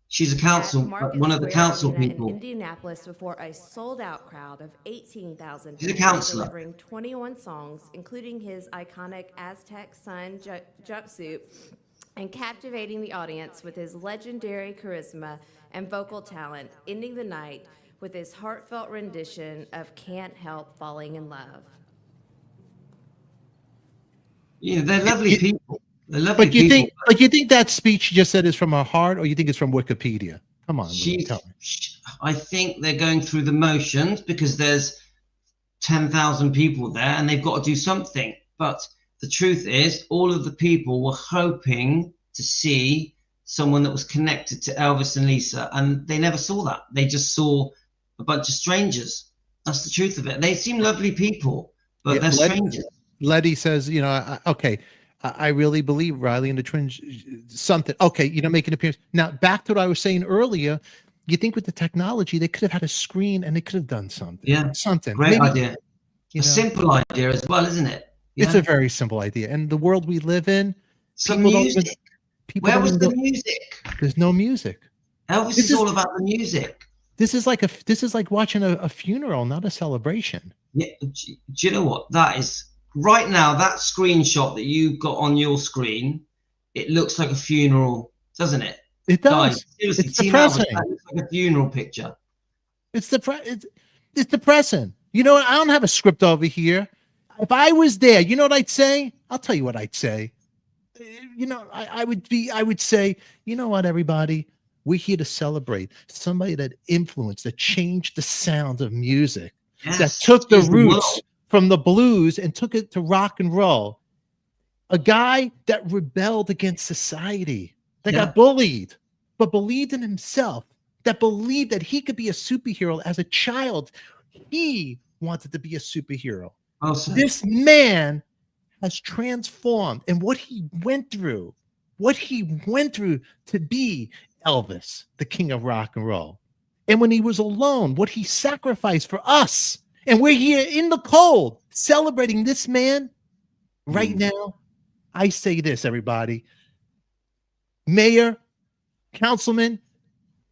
She's a council, one of the council people. In Indianapolis, before a sold-out crowd of 18,000 She's a counselor. delivering 21 songs, including his iconic Aztec Sun jumpsuit, and captivating the audience with his legendary charisma and vocal talent, ending the night with his heartfelt rendition of Can't Help Falling in Love. Yeah, they're lovely people. They're lovely but you people. you think that speech you just said is from her heart, or you think it's from Wikipedia? Come on, tell me. I think they're going through the motions, because there's 10,000 people there, and they've got to do something. But the truth is, all of the people were hoping to see someone that was connected to Elvis and Lisa, and they never saw that. They just saw a bunch of strangers. That's the truth of it. They seem lovely people, but they're strangers. Letty says, you know, I really believe Riley and the twins, something. Okay, you know, make an appearance. Now, back to what I was saying earlier, you think with the technology, they could have had a screen and they could have done something. Yeah, something. Great idea. A simple idea as well, isn't it? Yeah. It's a very simple idea. And the world we live in, some music. Where was the music? There's no music. Elvis is all about the music. This is like watching a funeral, not a celebration. Yeah. Do you know what? That is right now, that screenshot that you got on your screen, it looks like a funeral, doesn't it? It does. Guys, seriously, it's depressing. That looks like a funeral picture. It's depressing. You know what? I don't have a script over here. If I was there, you know what I'd say? I'll tell you what I'd say. You know, I would say, you know what, everybody? We're here to celebrate somebody that influenced, that changed the sound of music, that took the roots from the blues and took it to rock and roll. A guy that rebelled against society, that got bullied, but believed in himself, that believed that he could be a superhero as a child. He wanted to be a superhero. Awesome. This man has transformed, and what he went through to be Elvis, the king of rock and roll. And when he was alone, what he sacrificed for us. And we're here in the cold celebrating this man right now. I say this, everybody. Mayor, councilman,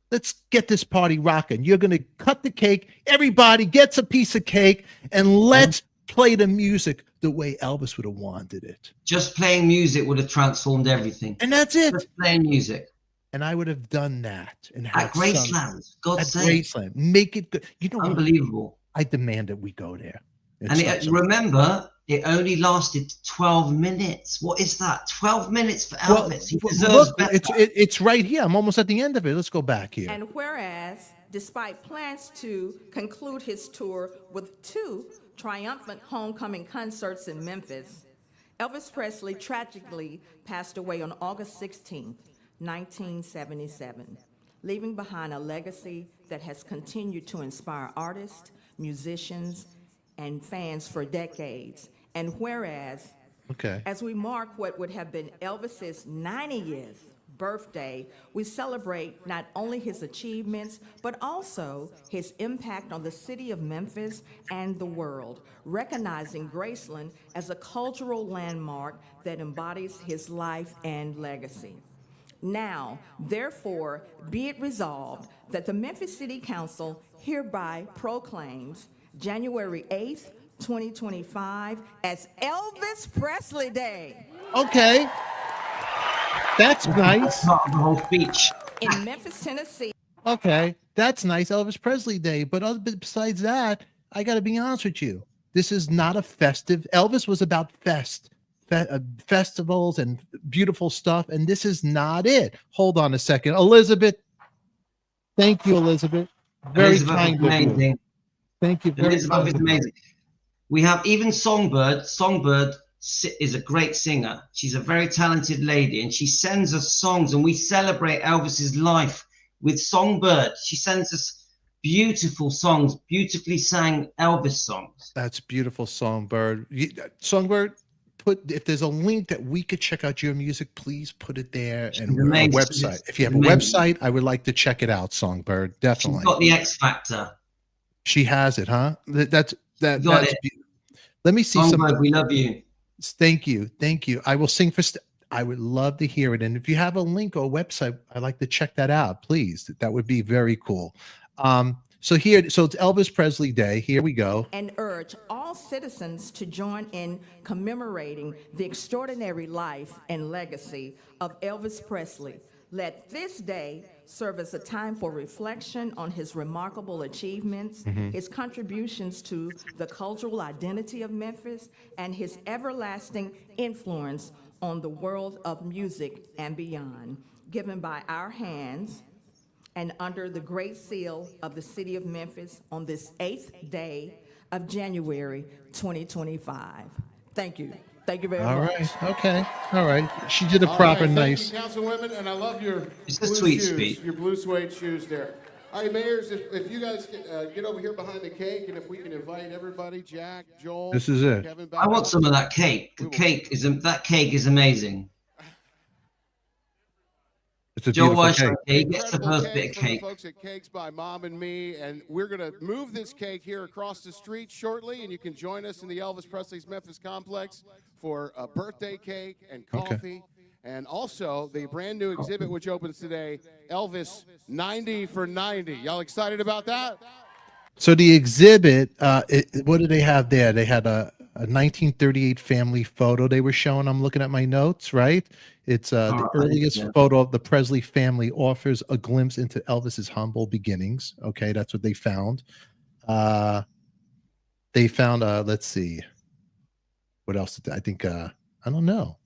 let's get this party rocking. You're going to cut the cake. Everybody gets a piece of cake, and let's play the music the way Elvis would have wanted it. Just playing music would have transformed everything. And that's it. Just playing music. And I would have done that. And at Graceland, God's sake. Graceland. Make it good. You know, unbelievable. I demand that we go there. Remember, it only lasted 12 minutes. What is that? 12 minutes for Elvis. He deserves better. It's right here. I'm almost at the end of it. Let's go back here. And whereas, despite plans to conclude his tour with 2 triumphant homecoming concerts in Memphis, Elvis Presley tragically passed away on August 16th, 1977, leaving behind a legacy that has continued to inspire artists, musicians, and fans for decades. And whereas, as we mark what would have been Elvis's 90th birthday, we celebrate not only his achievements, but also his impact on the city of Memphis and the world, recognizing Graceland as a cultural landmark that embodies his life and legacy. Now, therefore, be it resolved that the Memphis City Council hereby proclaims January 8th, 2025 as Elvis Presley Day. Okay. That's nice. That's not the whole speech. In Memphis, Tennessee. Okay. That's nice. Elvis Presley Day. But besides that, I got to be honest with you. This is not a festive. Elvis was about festivals and beautiful stuff, and this is not it. Hold on a second. Elizabeth. Thank you, Elizabeth. Very kind of you. Thank you. Elizabeth is amazing. We have even Songbird. Songbird is a great singer. She's a very talented lady, and she sends us songs, and we celebrate Elvis's life with Songbird. She sends us beautiful songs, beautifully sang Elvis songs. That's beautiful, Songbird. Songbird, if there's a link that we could check out your music, please put it there. And a website. If you have a website, I would like to check it out, Songbird. Definitely. She's got the X Factor. She has it, huh? That's it. Let me see Songbird, we love you. Thank you. I will sing for. I would love to hear it. And if you have a link or a website, I'd like to check that out, please. That would be very cool. So it's Elvis Presley Day. Here we go. And urge all citizens to join in commemorating the extraordinary life and legacy of Elvis Presley. Let this day serve as a time for reflection on his remarkable achievements, his contributions to the cultural identity of Memphis, and his everlasting influence on the world of music and beyond, given by our hands and under the great seal of the city of Memphis on this 8th day of January 2025. Thank you. Thank you very All much. right. Okay. All right. She did a All proper right, nice. Thank you, Councilwomen, and I love your It's a blue sweet shoes, speech. your blue suede shoes there. All right, mayors, if you guys can get over here behind the cake, and if we can invite everybody, Jack, Joel, This is it. Kevin, back I want up. some of that cake. The cake is that cake is amazing. It's a Joe beautiful Weiss, cake. he gets the Incredible first bit of from the cake. folks at Cakes by Mom and Me, and we're going to move this cake here across the street shortly, and you can join us in the Elvis Presley's Memphis Complex for a birthday cake and coffee, and also the brand new exhibit which opens today, Elvis 90 for 90. Y'all excited about that? So the exhibit, what did they have there? They had a 1938 family photo they were showing. I'm looking at my notes, right? It's the earliest photo of the Presley family offers a glimpse into Elvis's humble beginnings. Okay, that's what they found. They found, let's see. What else did I think? I don't know.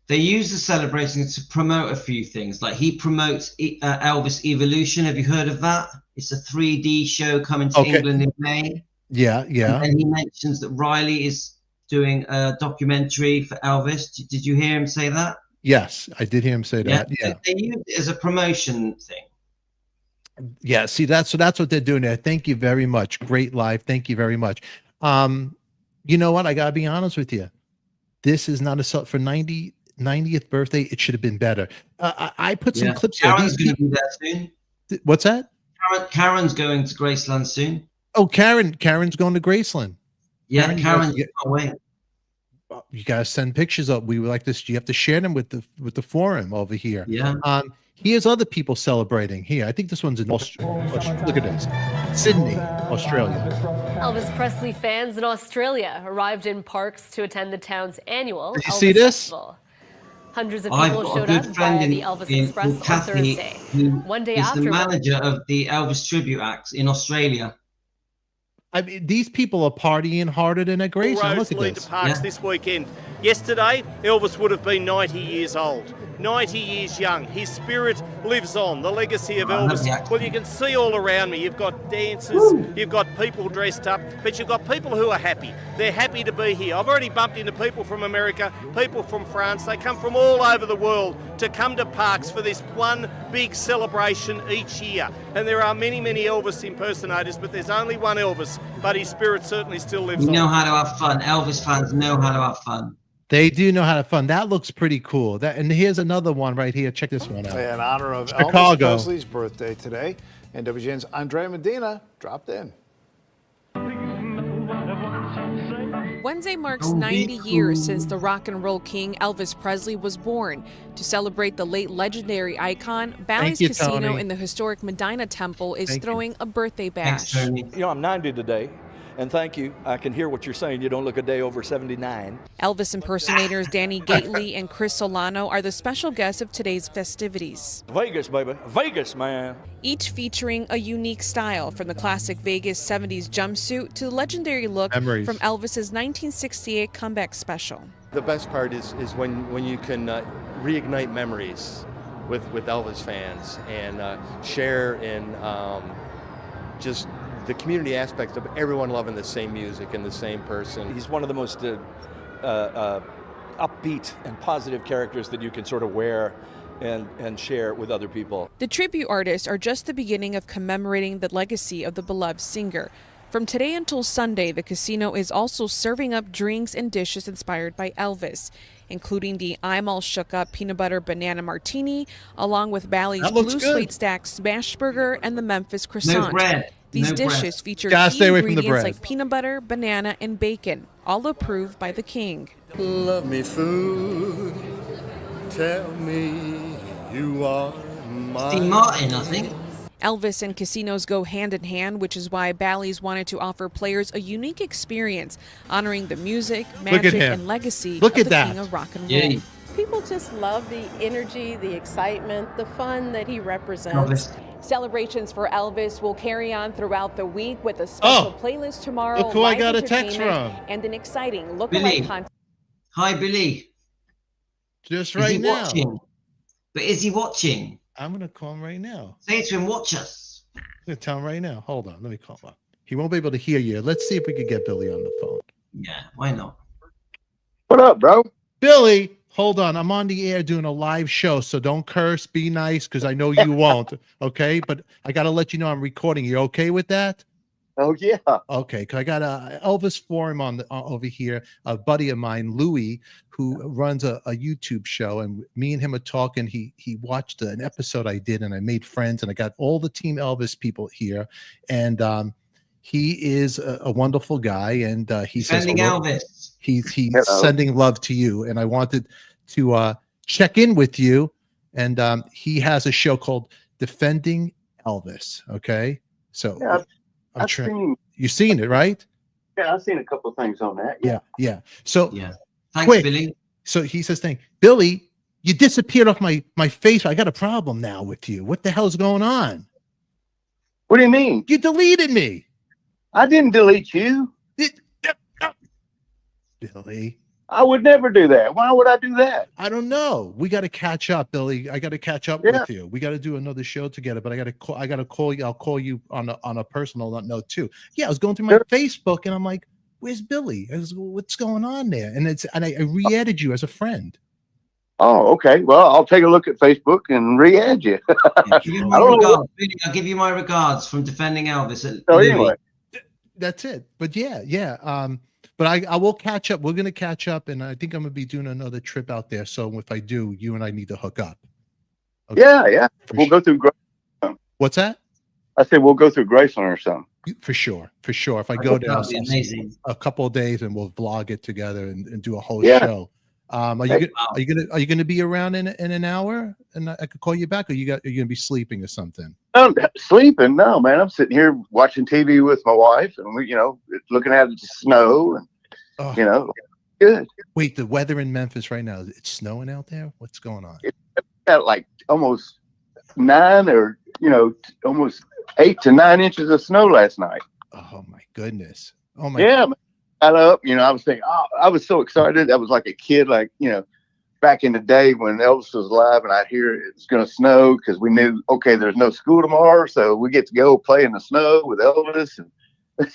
They use the celebration to promote a few things. Like he promotes Elvis Evolution. Have you heard of that? It's a 3D show coming to England in May. Yeah, yeah. And he mentions that Riley is doing a documentary for Elvis. Did you hear him say that? Yes, I did hear him say that. Yeah. They use it as a promotion thing. Yeah, see, that's what they're doing there. Thank you very much. Great live. Thank you very much. You know what? I gotta be honest with you. This is not a for 90th birthday. It should have been better. I put some clips here. Karen's going to be there soon. What's that? Karen's going to Graceland soon. Oh, Karen's going to Graceland. Yeah, Karen can't wait. You guys send pictures up. We would like this. You have to share them with the forum over here. Yeah. Here's other people celebrating here. I think this one's in Australia. Look at this. Sydney, Australia. Elvis Presley fans in Australia arrived in parks to attend the town's annual Did you Elvis see this? Festival. Hundreds of people showed up via the Elvis Express on Thursday. One day after, the manager of the Elvis tribute acts in Australia. I mean, these people are partying harder than a Graceland. Look at lead this. to parks this weekend. Yesterday, Elvis would have been 90 years old. 90 years young. His spirit lives on. The legacy of Elvis. Well, you can see all around me. You've got dancers, you've got people dressed up, but you've got people who are happy. They're happy to be here. I've already bumped into people from America, people from France. They come from all over the world to come to parks for this one big celebration each year. And there are many, many Elvis impersonators, but there's only one Elvis, but his spirit certainly still lives on. You know how to have fun. Elvis fans know how to have fun. They do know how to have fun. That looks pretty cool. And here's another one right here. Check this one out. In honor of Chicago. Elvis Presley's birthday today, and WGN's Andrea Medina dropped in. Wednesday marks 90 years since the rock and roll king Elvis Presley was born. To celebrate the late legendary icon, Bally's Casino in the historic Medina Temple is throwing a birthday bash. You know, I'm 90 today. And thank you. I can hear what you're saying. You don't look a day over 79. Elvis impersonators Danny Gately and Chris Solano are the special guests of today's festivities. Vegas, baby. Vegas, man. Each featuring a unique style, from the classic Vegas 70s jumpsuit to the legendary look from Elvis's 1968 comeback special. The best part is when you can reignite memories with Elvis fans and share in just the community aspect of everyone loving the same music and the same person. He's one of the most upbeat and positive characters that you can sort of wear and share with other people. The tribute artists are just the beginning of commemorating the legacy of the beloved singer. From today until Sunday, the casino is also serving up drinks and dishes inspired by Elvis, including the I'm All Shook Up peanut butter banana martini, along with Bally's Blue Suede Stack smash burger and the Memphis croissant. No bread. These dishes feature key ingredients like peanut butter, banana, and bacon, all approved by the king. Love me food, tell me you are mine. Steve Martin, I think. Elvis and casinos go hand in hand, which is why Bally's wanted to offer players a unique experience, honoring the music, magic, and legacy of the king of rock and roll. People just love the energy, the excitement, the fun that he represents. Celebrations for Elvis will carry on throughout the week with a special playlist tomorrow. Look who I got a text from. And an exciting Billy. lookalike contest. Hi, Billy. Just right now. Watching? But is he watching? I'm going to call him right now. Say to him, watch us. I'm going to tell him right now. Hold on. Let me call him up. He won't be able to hear you. Let's see if we can get Billy on the phone. Yeah, why not? What up, bro? Billy, hold on. I'm on the air doing a live show, so don't curse. Be nice, because I know you won't. Okay, but I got to let you know I'm recording. You okay with that? Oh yeah. Okay, cause I got a Elvis Forum on over here. A buddy of mine, Louis, who runs a YouTube show, and me and him are talking. He watched an episode I did, and I made friends, and I got all the Team Elvis people here, and he is a wonderful guy, and he Defending says Elvis. He's sending love to you, and I wanted to check in with you. And he has a show called Defending Elvis. Okay, so Yeah, I'm sure you've seen it, right? Yeah, I've seen a couple of things on that. Yeah. So yeah, thanks, quick. Billy. So he says, Billy, you disappeared off my face. I got a problem now with you. What the hell's going on? What do you mean? You deleted me. I didn't delete you. Billy, I would never do that. Why would I do that? I don't know. We got to catch up, Billy. I got to catch up with you. We got to do another show together, but I got to call you. I'll call you on a personal note too. Yeah, I was going through my Facebook and I'm like, where's Billy? What's going on there? And I re-added you as a friend. Oh, okay. Well, I'll take a look at Facebook and re-add you. Billy, I'll give you my regards from Defending Elvis. Anyway. That's it. But yeah. But I will catch up. We're going to catch up, and I think I'm going to be doing another trip out there. So if I do, you and I need to hook up. Okay. Yeah. We'll go through Graceland. What's that? I said we'll go through Graceland or something. For sure. If I go down a couple of days, and we'll vlog it together and do a whole show. Are you gonna be around in an hour, and I could call you back, or are you gonna be sleeping or something? I'm sleeping? No, man. I'm sitting here watching TV with my wife, and we, looking at the snow, and good. Wait, the weather in Memphis right now, it's snowing out there? What's going on? It's got like almost 9 or almost 8 to 9 inches of snow last night. Oh my goodness. Oh my. Yeah. Got up, I was thinking, I was so excited. I was like a kid, back in the day when Elvis was alive, and I'd hear it's going to snow because we knew, okay, there's no school tomorrow, so we get to go play in the snow with Elvis, and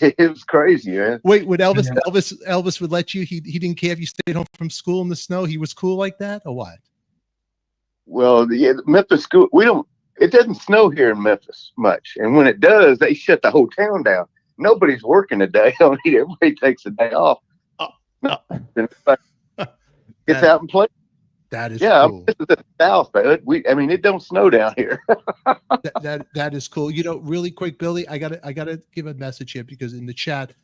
it was crazy, man. Wait, would Elvis would let you? He didn't care if you stayed home from school in the snow. He was cool like that, or what? Well, the Memphis school, it doesn't snow here in Memphis much, and when it does, they shut the whole town down. Nobody's working a day. Everybody takes a day off. Gets out and play. That is cool. This is the South, but it don't snow down here. that is cool. Really quick, Billy, I gotta give a message here, because in the chat,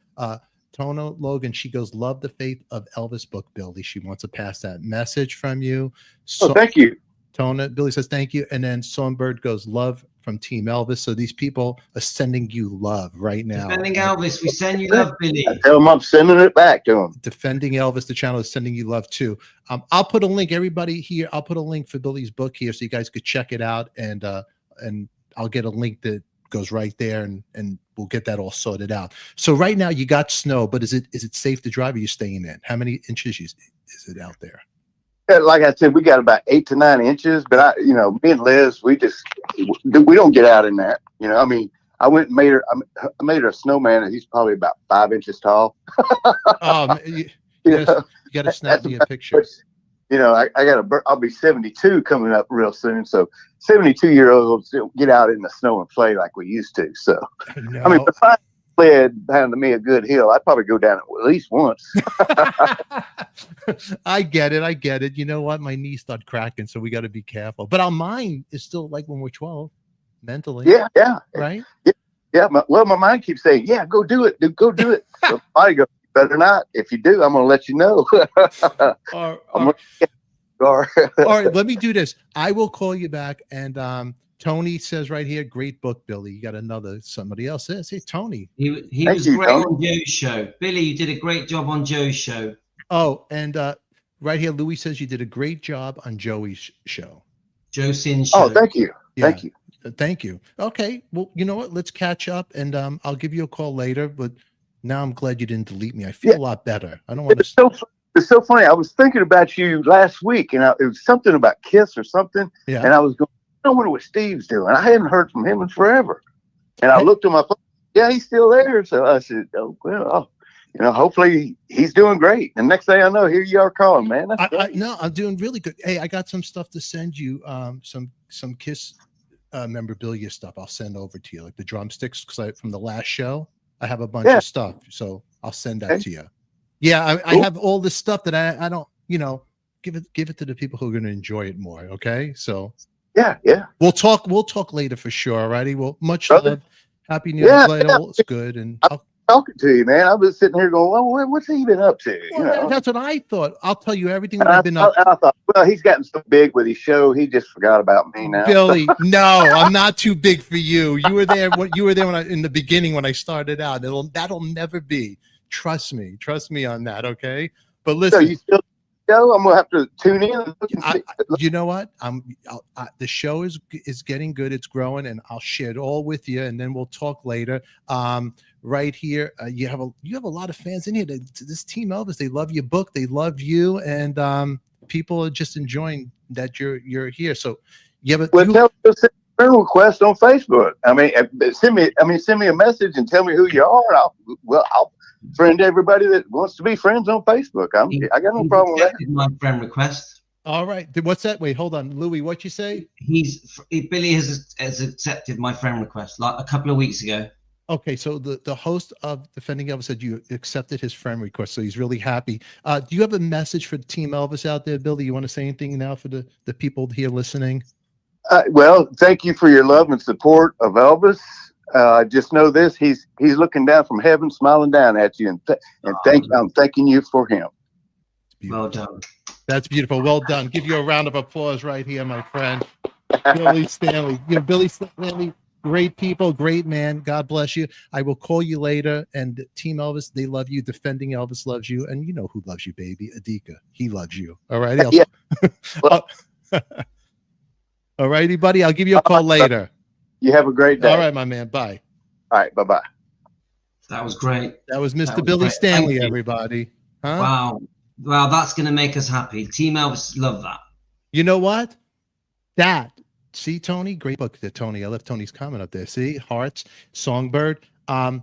Tono Logan, she goes, love the Faith of Elvis book, Billy. She wants to pass that message from you. So thank you. Tona, Billy says thank you, and then Songbird goes, love from Team Elvis. So these people are sending you love right now. Defending Elvis, we send you love, Billy. I tell them I'm sending it back to them. Defending Elvis, the channel is sending you love too. I'll put a link, everybody here. I'll put a link for Billy's book here, so you guys could check it out, and I'll get a link that goes right there, and we'll get that all sorted out. So right now you got snow, but is it safe to drive? Or are you staying in? How many inches is it out there? Like I said, we got about 8 to 9 inches, but me and Liz, we don't get out in that. I went and I made her a snowman, and he's probably about 5 inches tall. You got to snap me a picture. I'll be 72 coming up real soon. So 72-year-olds get out in the snow and play like we used to. So, if I sled down to me a good hill, I'd probably go down it at least once. I get it. You know what? My knees start cracking, so we got to be careful. But our mind is still like when we're 12, mentally. Yeah. Right? Yeah. My mind keeps saying, yeah, go do it. Go do it. So I go, better not. If you do, I'm going to let you know. All right, let me do this. I will call you back, and Tony says right here, great book, Billy. You got somebody else says, hey, Tony. He was great on Joe's show. Billy, you did a great job on Joe's show. Oh, and right here, Louis says you did a great job on Joey's show. Joe Sin's show. Oh, thank you. Yeah. Thank you. Thank you. Okay, well, you know what? Let's catch up, and I'll give you a call later, but now I'm glad you didn't delete me. I feel a lot better. I don't want to... It's so funny. I was thinking about you last week, and it was something about Kiss or something, and I was going, I wonder what Steve's doing. I hadn't heard from him in forever. And I looked on my phone, yeah, he's still there. So I said, oh, well, hopefully he's doing great. And next thing I know, here you are calling, man. No, I'm doing really good. Hey, I got some stuff to send you. Some Kiss memorabilia stuff I'll send over to you, like the drumsticks, because from the last show, I have a bunch of stuff. So I'll send that to you. Yeah, I have all this stuff that I don't, give it to the people who are going to enjoy it more. Okay, so yeah, we'll talk later for sure. Alrighty, well, much love, happy New Year. It's good, and talking to you, man. I was sitting here going, well, what's he been up to? Well, that's what I thought. I'll tell you everything that I've been up to. I thought, well, he's gotten so big with his show, he just forgot about me now. Billy, no, I'm not too big for you. You were there when in the beginning when I started out. That'll never be. Trust me on that. Okay, but listen. So you still go? I'm gonna have to tune in. You know what? The show is getting good. It's growing, and I'll share it all with you, and then we'll talk later. Right here, you have a lot of fans in here. This Team Elvis, they love your book, they love you, and people are just enjoying that you're here. So you have tell me friend request on Facebook. Send me a message and tell me who you are. And I'll friend everybody that wants to be friends on Facebook. I got no problem with that. My friend request. All right. What's that? Wait, hold on, Louis. What you say? Billy has accepted my friend request like a couple of weeks ago. Okay, so the host of Defending Elvis said you accepted his friend request, so he's really happy. Do you have a message for Team Elvis out there, Billy? You want to say anything now for the people here listening? Well, thank you for your love and support of Elvis. Just know this: he's looking down from heaven, smiling down at you, I'm thanking you for him. Well done. That's beautiful. Well done. Give you a round of applause right here, my friend, Billy Stanley. Billy Stanley. Great people, great man. God bless you. I will call you later. And Team Elvis, they love you. Defending Elvis loves you. And you know who loves you, baby. Adika. He loves you. All righty. All righty, buddy. I'll give you a call later. You have a great day. All right, my man. Bye. All right. Bye-bye. That was great. That was Mr. Billy Stanley, everybody. Huh? Wow, that's going to make us happy. Team Elvis love that. You know what? See, Tony, great book there, Tony. I left Tony's comment up there. See, Hearts, Songbird. And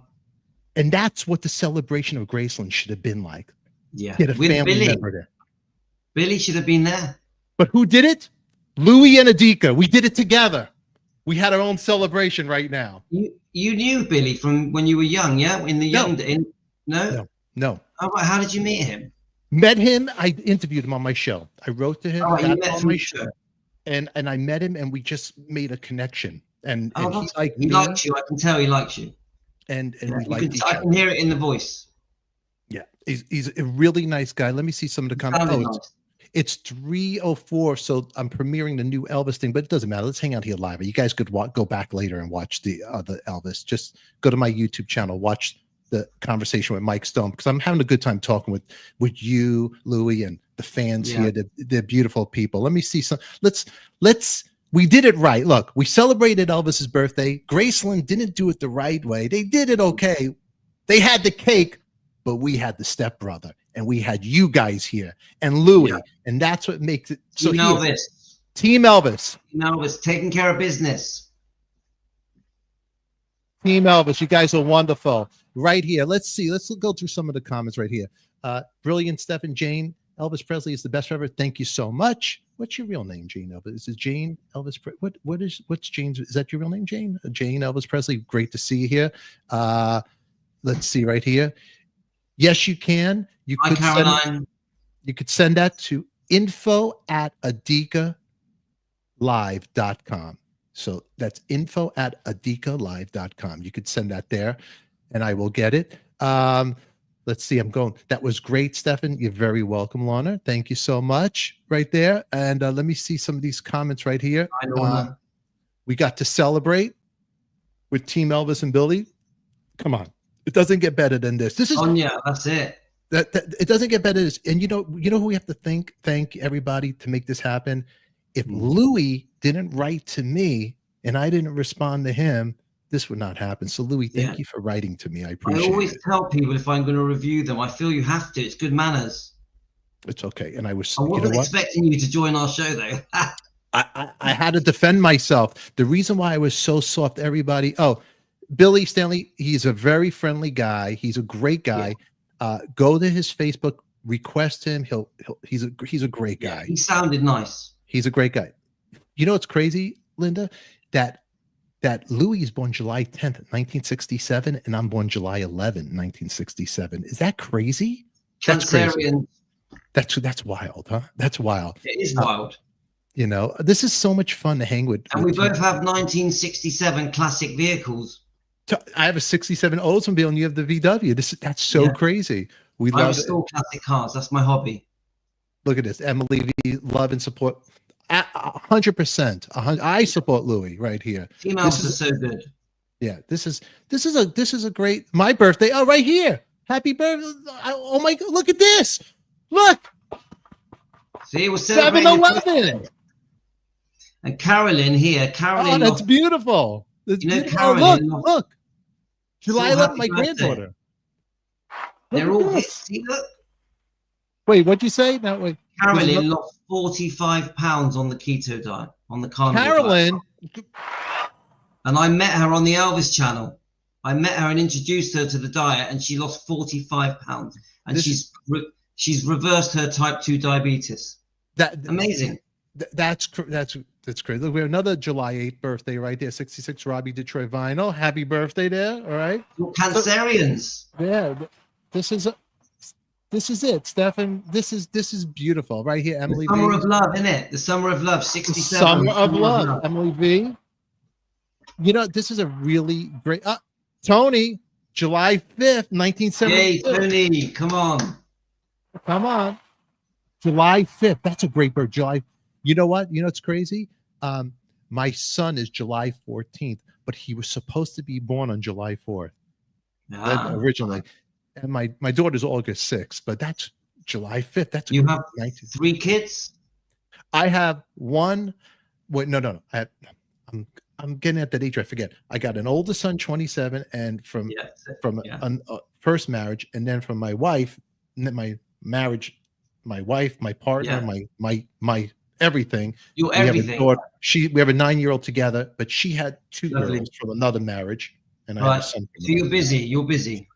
that's what the celebration of Graceland should have been like. Yeah. Get a family member there. Billy should have been there. But who did it? Louis and Adika. We did it together. We had our own celebration right now. You knew Billy from when you were young, yeah? No? No. How did you meet him? Met him. I interviewed him on my show. I wrote to him. You met on my show. And I met him, and we just made a connection. And he likes you. I can tell he likes you. And we like each other. I can hear it in the voice. Yeah, he's a really nice guy. Let me see some of the comments. It's 3:04, so I'm premiering the new Elvis thing, but it doesn't matter. Let's hang out here live. You guys could go back later and watch the other Elvis. Just go to my YouTube channel, watch the conversation with Mike Stone, because I'm having a good time talking with you, Louis, and the fans here. They're beautiful people. Let me see some. We did it right. Look, we celebrated Elvis's birthday. Graceland didn't do it the right way. They did it okay. They had the cake, but we had the stepbrother, and we had you guys here and Louis, and that's what makes it. So Team Elvis. Team Elvis taking care of business. Team Elvis, you guys are wonderful. Right here. Let's see. Let's go through some of the comments right here. Brilliant, Stephen Jane. Elvis Presley is the best ever. Thank you so much. What's your real name, Jane Elvis? Is it Jane Elvis? What's Jane's? Is that your real name, Jane? Jane Elvis Presley. Great to see you here. Let's see right here. Yes, you can. You could send that to info@adikalive.com. So that's info@adikalive.com. You could send that there, and I will get it. Let's see. That was great, Stefan. You're very welcome, Lorna. Thank you so much right there. And let me see some of these comments right here. We got to celebrate with Team Elvis and Billy. Come on. It doesn't get better than this. This is that's it. That it doesn't get better than this. And you know who we have to thank everybody to make this happen. If Louis didn't write to me and I didn't respond to him, this would not happen. So Louis, thank you for writing to me. I appreciate it. I always tell people if I'm going to review them, I feel you have to. It's good manners. It's okay. And I wasn't expecting you to join our show though. I had to defend myself. The reason why I was so soft, everybody. Oh, Billy Stanley, he's a very friendly guy. He's a great guy. Go to his Facebook, request him. He's a great guy. He sounded nice. He's a great guy. You know what's crazy, Linda? That Louis is born July 10th, 1967, and I'm born July 11th, 1967. Is that crazy? That's crazy. That's wild, huh? That's wild. It is wild. You know, this is so much fun to hang with. And we both have 1967 classic vehicles. I have a 67 Oldsmobile and you have the VW. That's so crazy. I restore classic cars. That's my hobby. Look at this. Emily V, love and support. 100%. I support Louis right here. Females are so good. Yeah, this is a great my birthday. Oh, right here. Happy birthday. Oh my God, look at this. Look. See, we're celebrating 7-Eleven. And Carolyn here. Carolyn. Oh, that's beautiful. That's beautiful. Carolyn, look. July 11th, my granddaughter. They're all hit. See, look. Wait, what'd you say? No, wait. Carolyn lost 45 pounds on the keto diet, on the carnivore Carolyn. diet. And I met her on the Elvis channel. I met her and introduced her to the diet, and she lost 45 pounds. And she's reversed her type 2 diabetes. Amazing. That's crazy. Look, we have another July 8th birthday right there. 66 Robbie Detroit Vinyl. Happy birthday there. All right. Cancerians. This is it, Stefan. This is beautiful right here. Emily the summer V. of love, isn't it? The summer of love. 67. Summer of love. Emily V. You know, this is a really great. Tony, July 5th, 1972. Hey, Tony, come on. Come on. July 5th. That's a great birth. You know what? You know what's crazy? My son is July 14th, but he was supposed to be born on July 4th originally. And my daughter's August 6th, but that's July 5th. That's you have 3 kids? I have one. Wait, no. I'm getting at that age. I forget. I got an older son, 27, and from first marriage, and then from my wife, my marriage, my wife, my partner, my everything. You everything. We have a 9-year-old together, but she had 2 girls from another marriage, and I have a son. So you're busy. You're busy.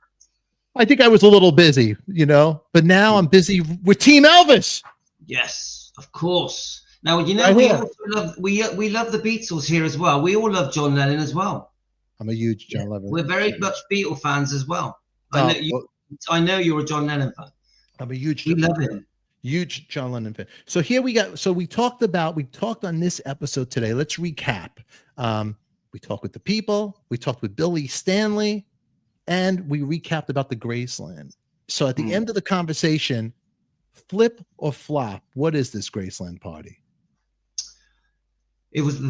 I think I was a little busy, you know, but now I'm busy with Team Elvis. Yes, of course. Now, you know, we love the Beatles here as well. We all love John Lennon as well. I'm a huge John Lennon. We're very much Beatle fans as well. I know you're a John Lennon fan. I'm a huge. We love him. Huge John Lennon fan. So here we got. So we talked on this episode today. Let's recap. We talked with the people. We talked with Billy Stanley. And we recapped about the Graceland. So at the end of the conversation, flip or flop, what is this Graceland party? It was,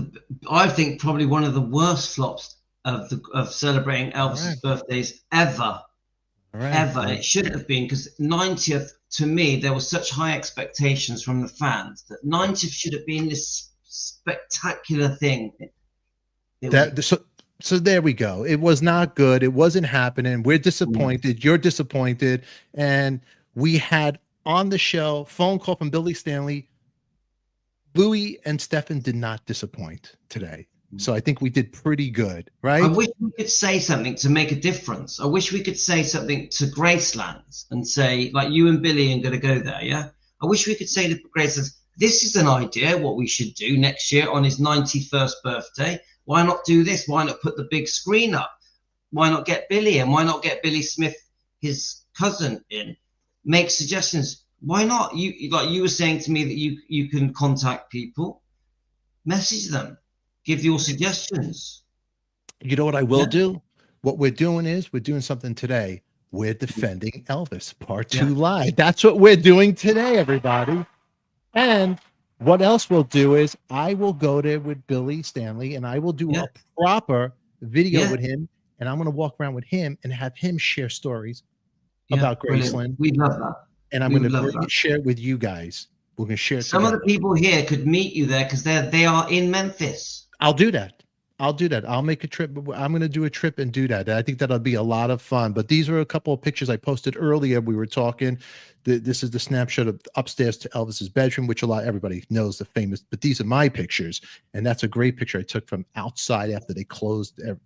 I think, probably one of the worst flops of celebrating Elvis's birthdays ever. Ever. It shouldn't have been, because 90th, to me, there were such high expectations from the fans that 90th should have been this spectacular thing. So there we go. It was not good. It wasn't happening. We're disappointed. You're disappointed. And we had on the show phone call from Billy Stanley. Louis and Stefan did not disappoint today. So I think we did pretty good, right? I wish we could say something to make a difference. I wish we could say something to Graceland and say, like, you and Billy are going to go there, yeah? I wish we could say to Graceland, this is an idea what we should do next year on his 91st birthday. Why not do this? Why not put the big screen up? Why not get Billy in? Why not get Billy Smith, his cousin, in? Make suggestions. Why not? You were saying to me that you can contact people, message them, give your suggestions. You know what I will do? What we're doing is we're doing something today. We're defending Elvis Part 2 live. That's what we're doing today, everybody. And what else we'll do is I will go there with Billy Stanley and I will do a proper video with him. And I'm going to walk around with him and have him share stories about Graceland. We love that. And I'm going to share it with you guys. We're going to share it Some of the people here could meet you there because they are in Memphis. I'll do that. I'll do that. I'll make a trip. I'm going to do a trip and do that. I think that'll be a lot of fun. But these are a couple of pictures I posted earlier. We were talking. This is the snapshot of upstairs to Elvis's bedroom, which everybody knows the famous. But these are my pictures, and that's a great picture I took from outside after they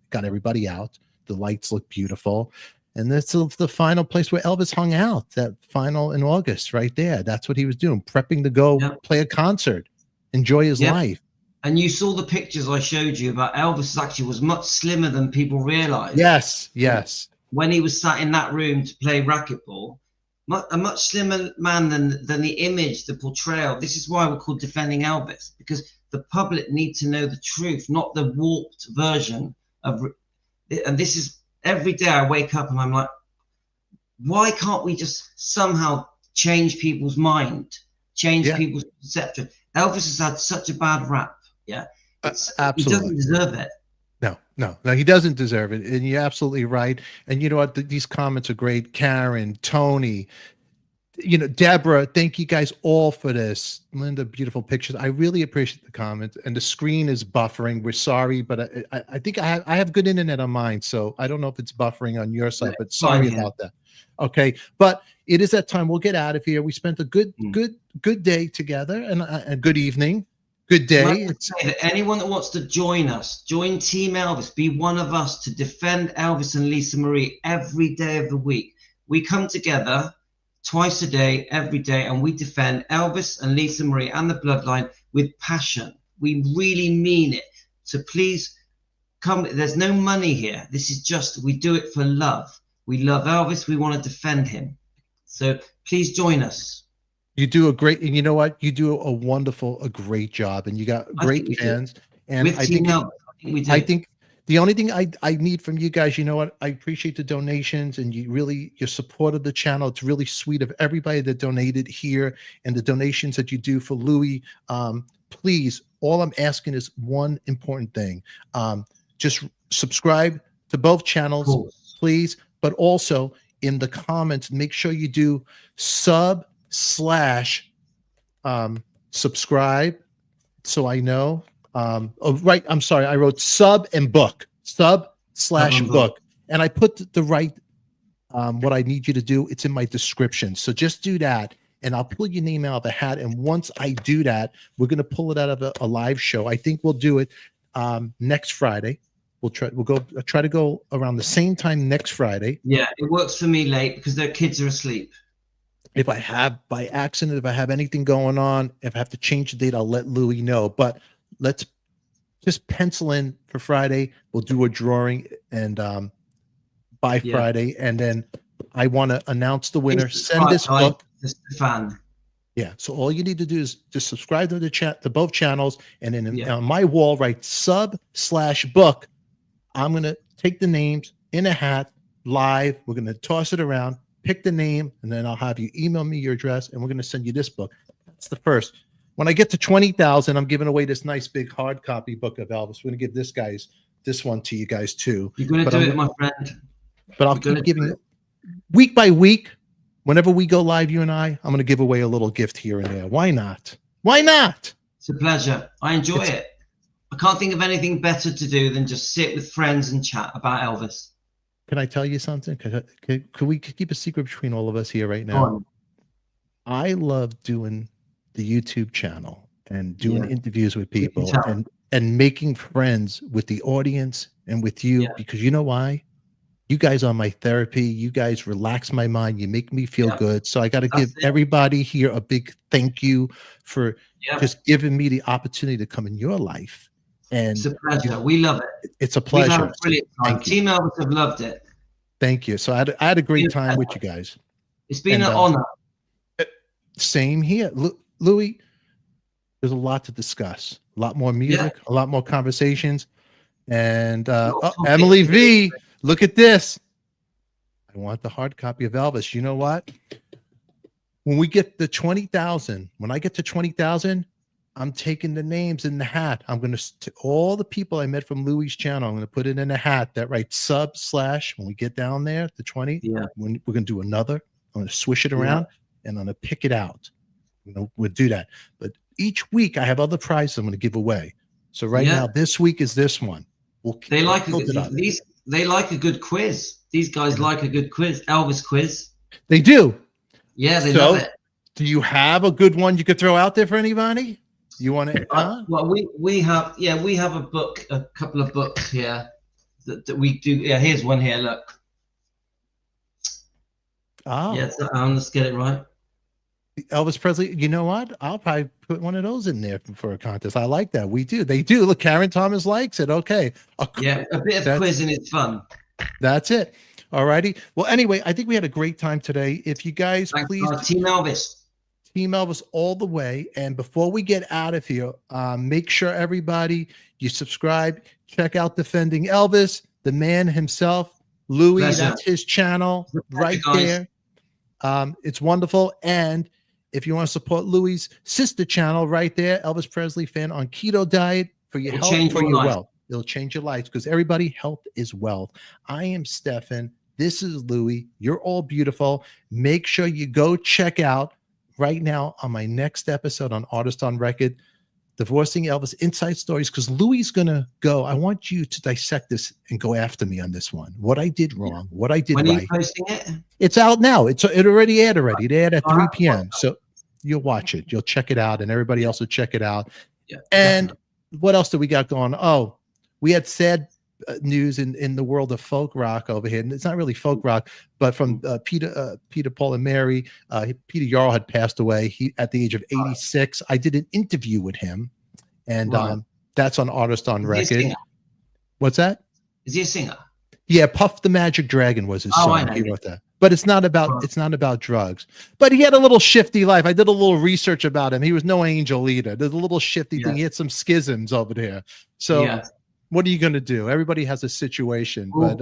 got everybody out. The lights look beautiful. And this is the final place where Elvis hung out, that final in August, right there. That's what he was doing, prepping to go play a concert, enjoy his life. And you saw the pictures I showed you about Elvis actually was much slimmer than people realize. Yes, yes. When he was sat in that room to play racquetball, a much slimmer man than the image, the portrayal. This is why we're called Defending Elvis, because the public need to know the truth, not the warped version of. And this is every day I wake up and I'm like, why can't we just somehow change people's mind, change people's perception? Elvis has had such a bad rap. Yeah, absolutely. He doesn't deserve it. No, he doesn't deserve it. And you're absolutely right. And you know what? These comments are great. Karen, Tony, Deborah, thank you guys all for this. Linda, beautiful pictures. I really appreciate the comments. And the screen is buffering. We're sorry, but I think I have good internet on mine. So I don't know if it's buffering on your side, but sorry about that. Okay. But it is that time. We'll get out of here. We spent a good day together and a good evening. Good day. I'd say that anyone that wants to join us, join Team Elvis, be one of us to defend Elvis and Lisa Marie every day of the week. We come together twice a day, every day, and we defend Elvis and Lisa Marie and the bloodline with passion. We really mean it. So please come. There's no money here. This is just, we do it for love. We love Elvis. We want to defend him. So please join us. You do a great, and you know what? You do a great job, and you got great fans. And I think the only thing I need from you guys, you know what? I appreciate the donations and your support of the channel. It's really sweet of everybody that donated here and the donations that you do for Louis. Please, all I'm asking is one important thing. Just subscribe to both channels, please. But also in the comments, make sure you do subscribe so I know. Right, I'm sorry, I wrote sub and book, sub/book, and I put the right what I need you to do. It's in my description, so just do that and I'll pull your name out of the hat. And once I do that, we're going to pull it out of a live show. I think we'll do it next Friday. We'll try to go around the same time next Friday. Yeah, it works for me late because their kids are asleep. If I have by accident, if I have anything going on, if I have to change the date, I'll let Louis know. But let's just pencil in for Friday. We'll do a drawing and by Friday. And then I want to announce the winner. Send this book. Yeah. So all you need to do is just subscribe to the chat to both channels. And then on my wall, write sub/book. I'm going to take the names in a hat live. We're going to toss it around, pick the name, and then I'll have you email me your address, and we're going to send you this book. That's the first. When I get to 20,000, I'm giving away this nice big hard copy book of Elvis. We're going to give this one to you guys too. You're going to do it, my friend. But I'll keep giving it week by week. Whenever we go live, you and I'm going to give away a little gift here and there. Why not? Why not? It's a pleasure. I enjoy it. I can't think of anything better to do than just sit with friends and chat about Elvis. Can I tell you something? Could we keep a secret between all of us here right now? I love doing the YouTube channel and doing interviews with people and making friends with the audience and with you because you know why? You guys are my therapy. You guys relax my mind. You make me feel good. So I got to give everybody here a big thank you for just giving me the opportunity to come in your life. And it's a pleasure. We love it. It's a pleasure. We've had a brilliant time. Team Elvis have loved it. Thank you. So I had a great time with you guys. It's been an honor. Same here. Louis, there's a lot to discuss. A lot more music, a lot more conversations. And Emily V, look at this. I want the hard copy of Elvis. You know what? When we get the 20,000, when I get to 20,000, I'm taking the names in the hat. I'm going to all the people I met from Louis' channel. I'm going to put it in a hat that writes sub/ when we get down there to 20. When we're going to do another. I'm going to swish it around and I'm going to pick it out. We'll do that. But each week I have other prizes I'm going to give away. So right now, this week is this one. They like a good quiz. These guys like a good quiz, Elvis quiz. They do. Yeah, they love it. Do you have a good one you could throw out there for anybody? You want to? Well, we have a book, a couple of books here that we do. Yeah, here's one here. Look. Oh. Yeah, let's get it right. Elvis Presley. You know what? I'll probably put one of those in there for a contest. I like that. We do. They do. Look, Karen Thomas likes it. Okay. A bit of quizzing is fun. That's it. All righty. Well, anyway, I think we had a great time today. If you guys please, Team Elvis all the way. And before we get out of here, make sure everybody you subscribe, check out Defending Elvis, the man himself, Louis. Pleasure. That's his channel right there. It's wonderful. And if you want to support Louis' sister channel right there, Elvis Presley Fan on Keto Diet, for your health, for your wealth. It'll change your lives because everybody, health is wealth. I am Stefan. This is Louis. You're all beautiful. Make sure you go check out right now on my next episode on Artist on Record, Divorcing Elvis Inside Stories, because Louis is going to go. I want you to dissect this and go after me on this one. What I did wrong, what I did right. When are you posting it? It's out now. It already aired already. It aired at 3 p.m. So you'll watch it. You'll check it out, and everybody else will check it out. Yeah, and what else do we got going? Oh, we had sad news in the world of folk rock over here. And it's not really folk rock, but from Peter, Paul, and Mary. Peter Yarl had passed away. He at the age of 86. I did an interview with him, and that's on Artist on Record. What's that? Is he a singer? Yeah, Puff the Magic Dragon was his song. He wrote that. But it's not about drugs. But he had a little shifty life. I did a little research about him. He was no angel either. There's a little shifty thing. He had some schisms over there. So what are you going to do? Everybody has a situation, but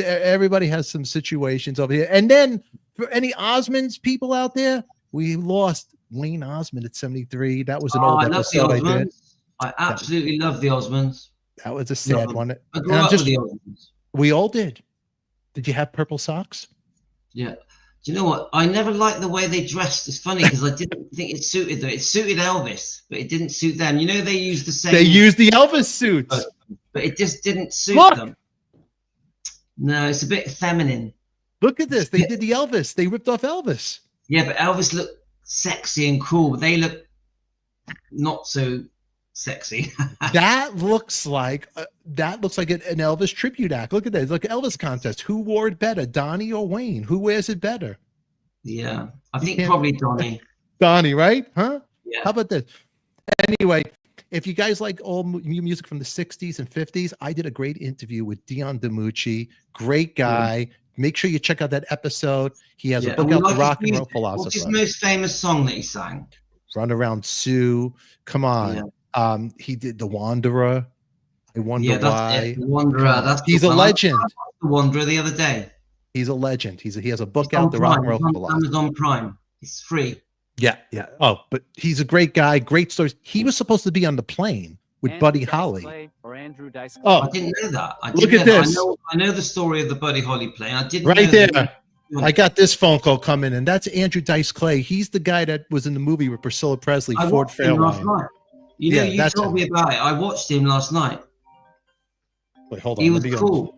everybody has some situations over here. And then for any Osmonds people out there, we lost Wayne Osmond at 73. That was an old episode I did. I absolutely love the Osmonds. That was a sad one. I grew up with the Osmonds. We all did. Did you have purple socks? Yeah. Do you know what? I never liked the way they dressed. It's funny because I didn't think it suited them. It suited Elvis, but it didn't suit them. You know, they used the same. They used the Elvis suits, but it just didn't suit them. No, it's a bit feminine. Look at this. They did the Elvis. They ripped off Elvis. Yeah, but Elvis looked sexy and cool. They look not so sexy. That looks like an Elvis tribute act. Look at that. Look, Elvis contest. Who wore it better, Donnie or Wayne? Who wears it better? Yeah, I think probably Donnie. Donnie, right? Huh? Yeah. How about this? Anyway, if you guys like old music from the 60s and 50s, I did a great interview with Dion DiMucci. Great guy. Yeah. Make sure you check out that episode. He has a book out, The Rock and Roll Philosopher. What's his most famous song that he sang? Run Around Sue. Come on. Yeah. He did The Wanderer. I wonder why. The Wanderer. He's a legend. The Wanderer the other day. He's a legend. He has a book out, The Rock and Roll Philosopher. Amazon Prime. It's free. Yeah. Oh, but he's a great guy. Great stories. He was supposed to be on the plane with Buddy Holly. Or Andrew Dice Clay. Oh, I didn't know that. Look at this. I know the story of the Buddy Holly plane. I didn't right know there. That. I got this phone call coming, and that's Andrew Dice Clay. He's the guy that was in the movie with Priscilla Presley, Ford Fairlane. You know, you told me about it. I watched him last night. Wait, hold on. He was cool.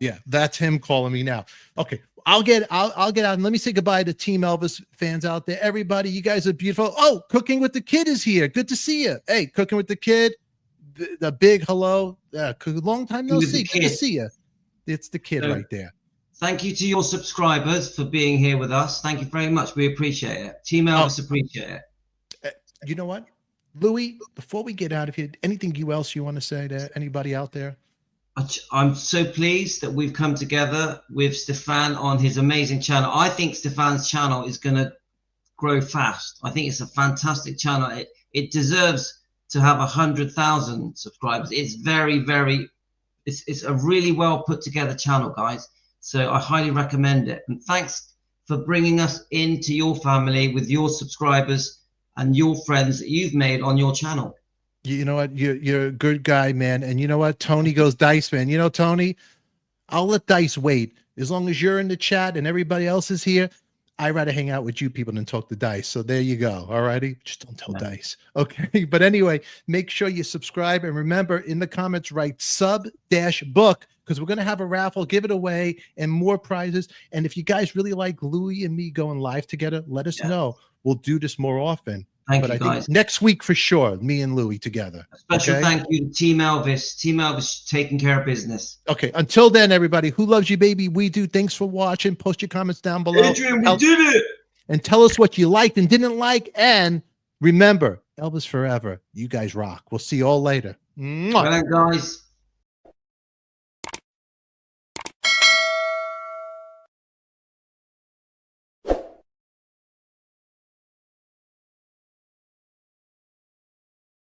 Yeah, that's him calling me now. Okay, I'll get out and let me say goodbye to Team Elvis fans out there. Everybody, you guys are beautiful. Oh, Cooking with the Kid is here. Good to see you. Hey, Cooking with the Kid. The big hello. Long time no see. Good to see you. It's the kid right there. Thank you to your subscribers for being here with us. Thank you very much. We appreciate it. Team Elvis appreciate it. You know what? Louis, before we get out of here, anything else you want to say to anybody out there? I'm so pleased that we've come together with Stefan on his amazing channel. I think Stefan's channel is going to grow fast. I think it's a fantastic channel. It deserves to have 100,000 subscribers. It's it's a really well put together channel, guys. So I highly recommend it. And thanks for bringing us into your family with your subscribers and your friends that you've made on your channel. You know what? You're a good guy, man. And you know what? Tony goes Dice, man. You know, Tony, I'll let Dice wait. As long as you're in the chat and everybody else is here, I rather hang out with you people than talk to Dice. So there you go. All righty. Just don't tell Dice. Okay. But anyway, make sure you subscribe. And remember, in the comments, write sub-book, because we're going to have a raffle, give it away, and more prizes. And if you guys really like Louis and me going live together, let us know. We'll do this more often. Thank but you, I guys. think next week for sure, me and Louis together. Special thank you to Team Elvis. Team Elvis taking care of business. Okay. Until then, everybody, who loves you, baby? We do. Thanks for watching. Post your comments down below. Adrian, we did it. And tell us what you liked and didn't like. And remember, Elvis forever. You guys rock. We'll see you all later. Mwah. Well, guys.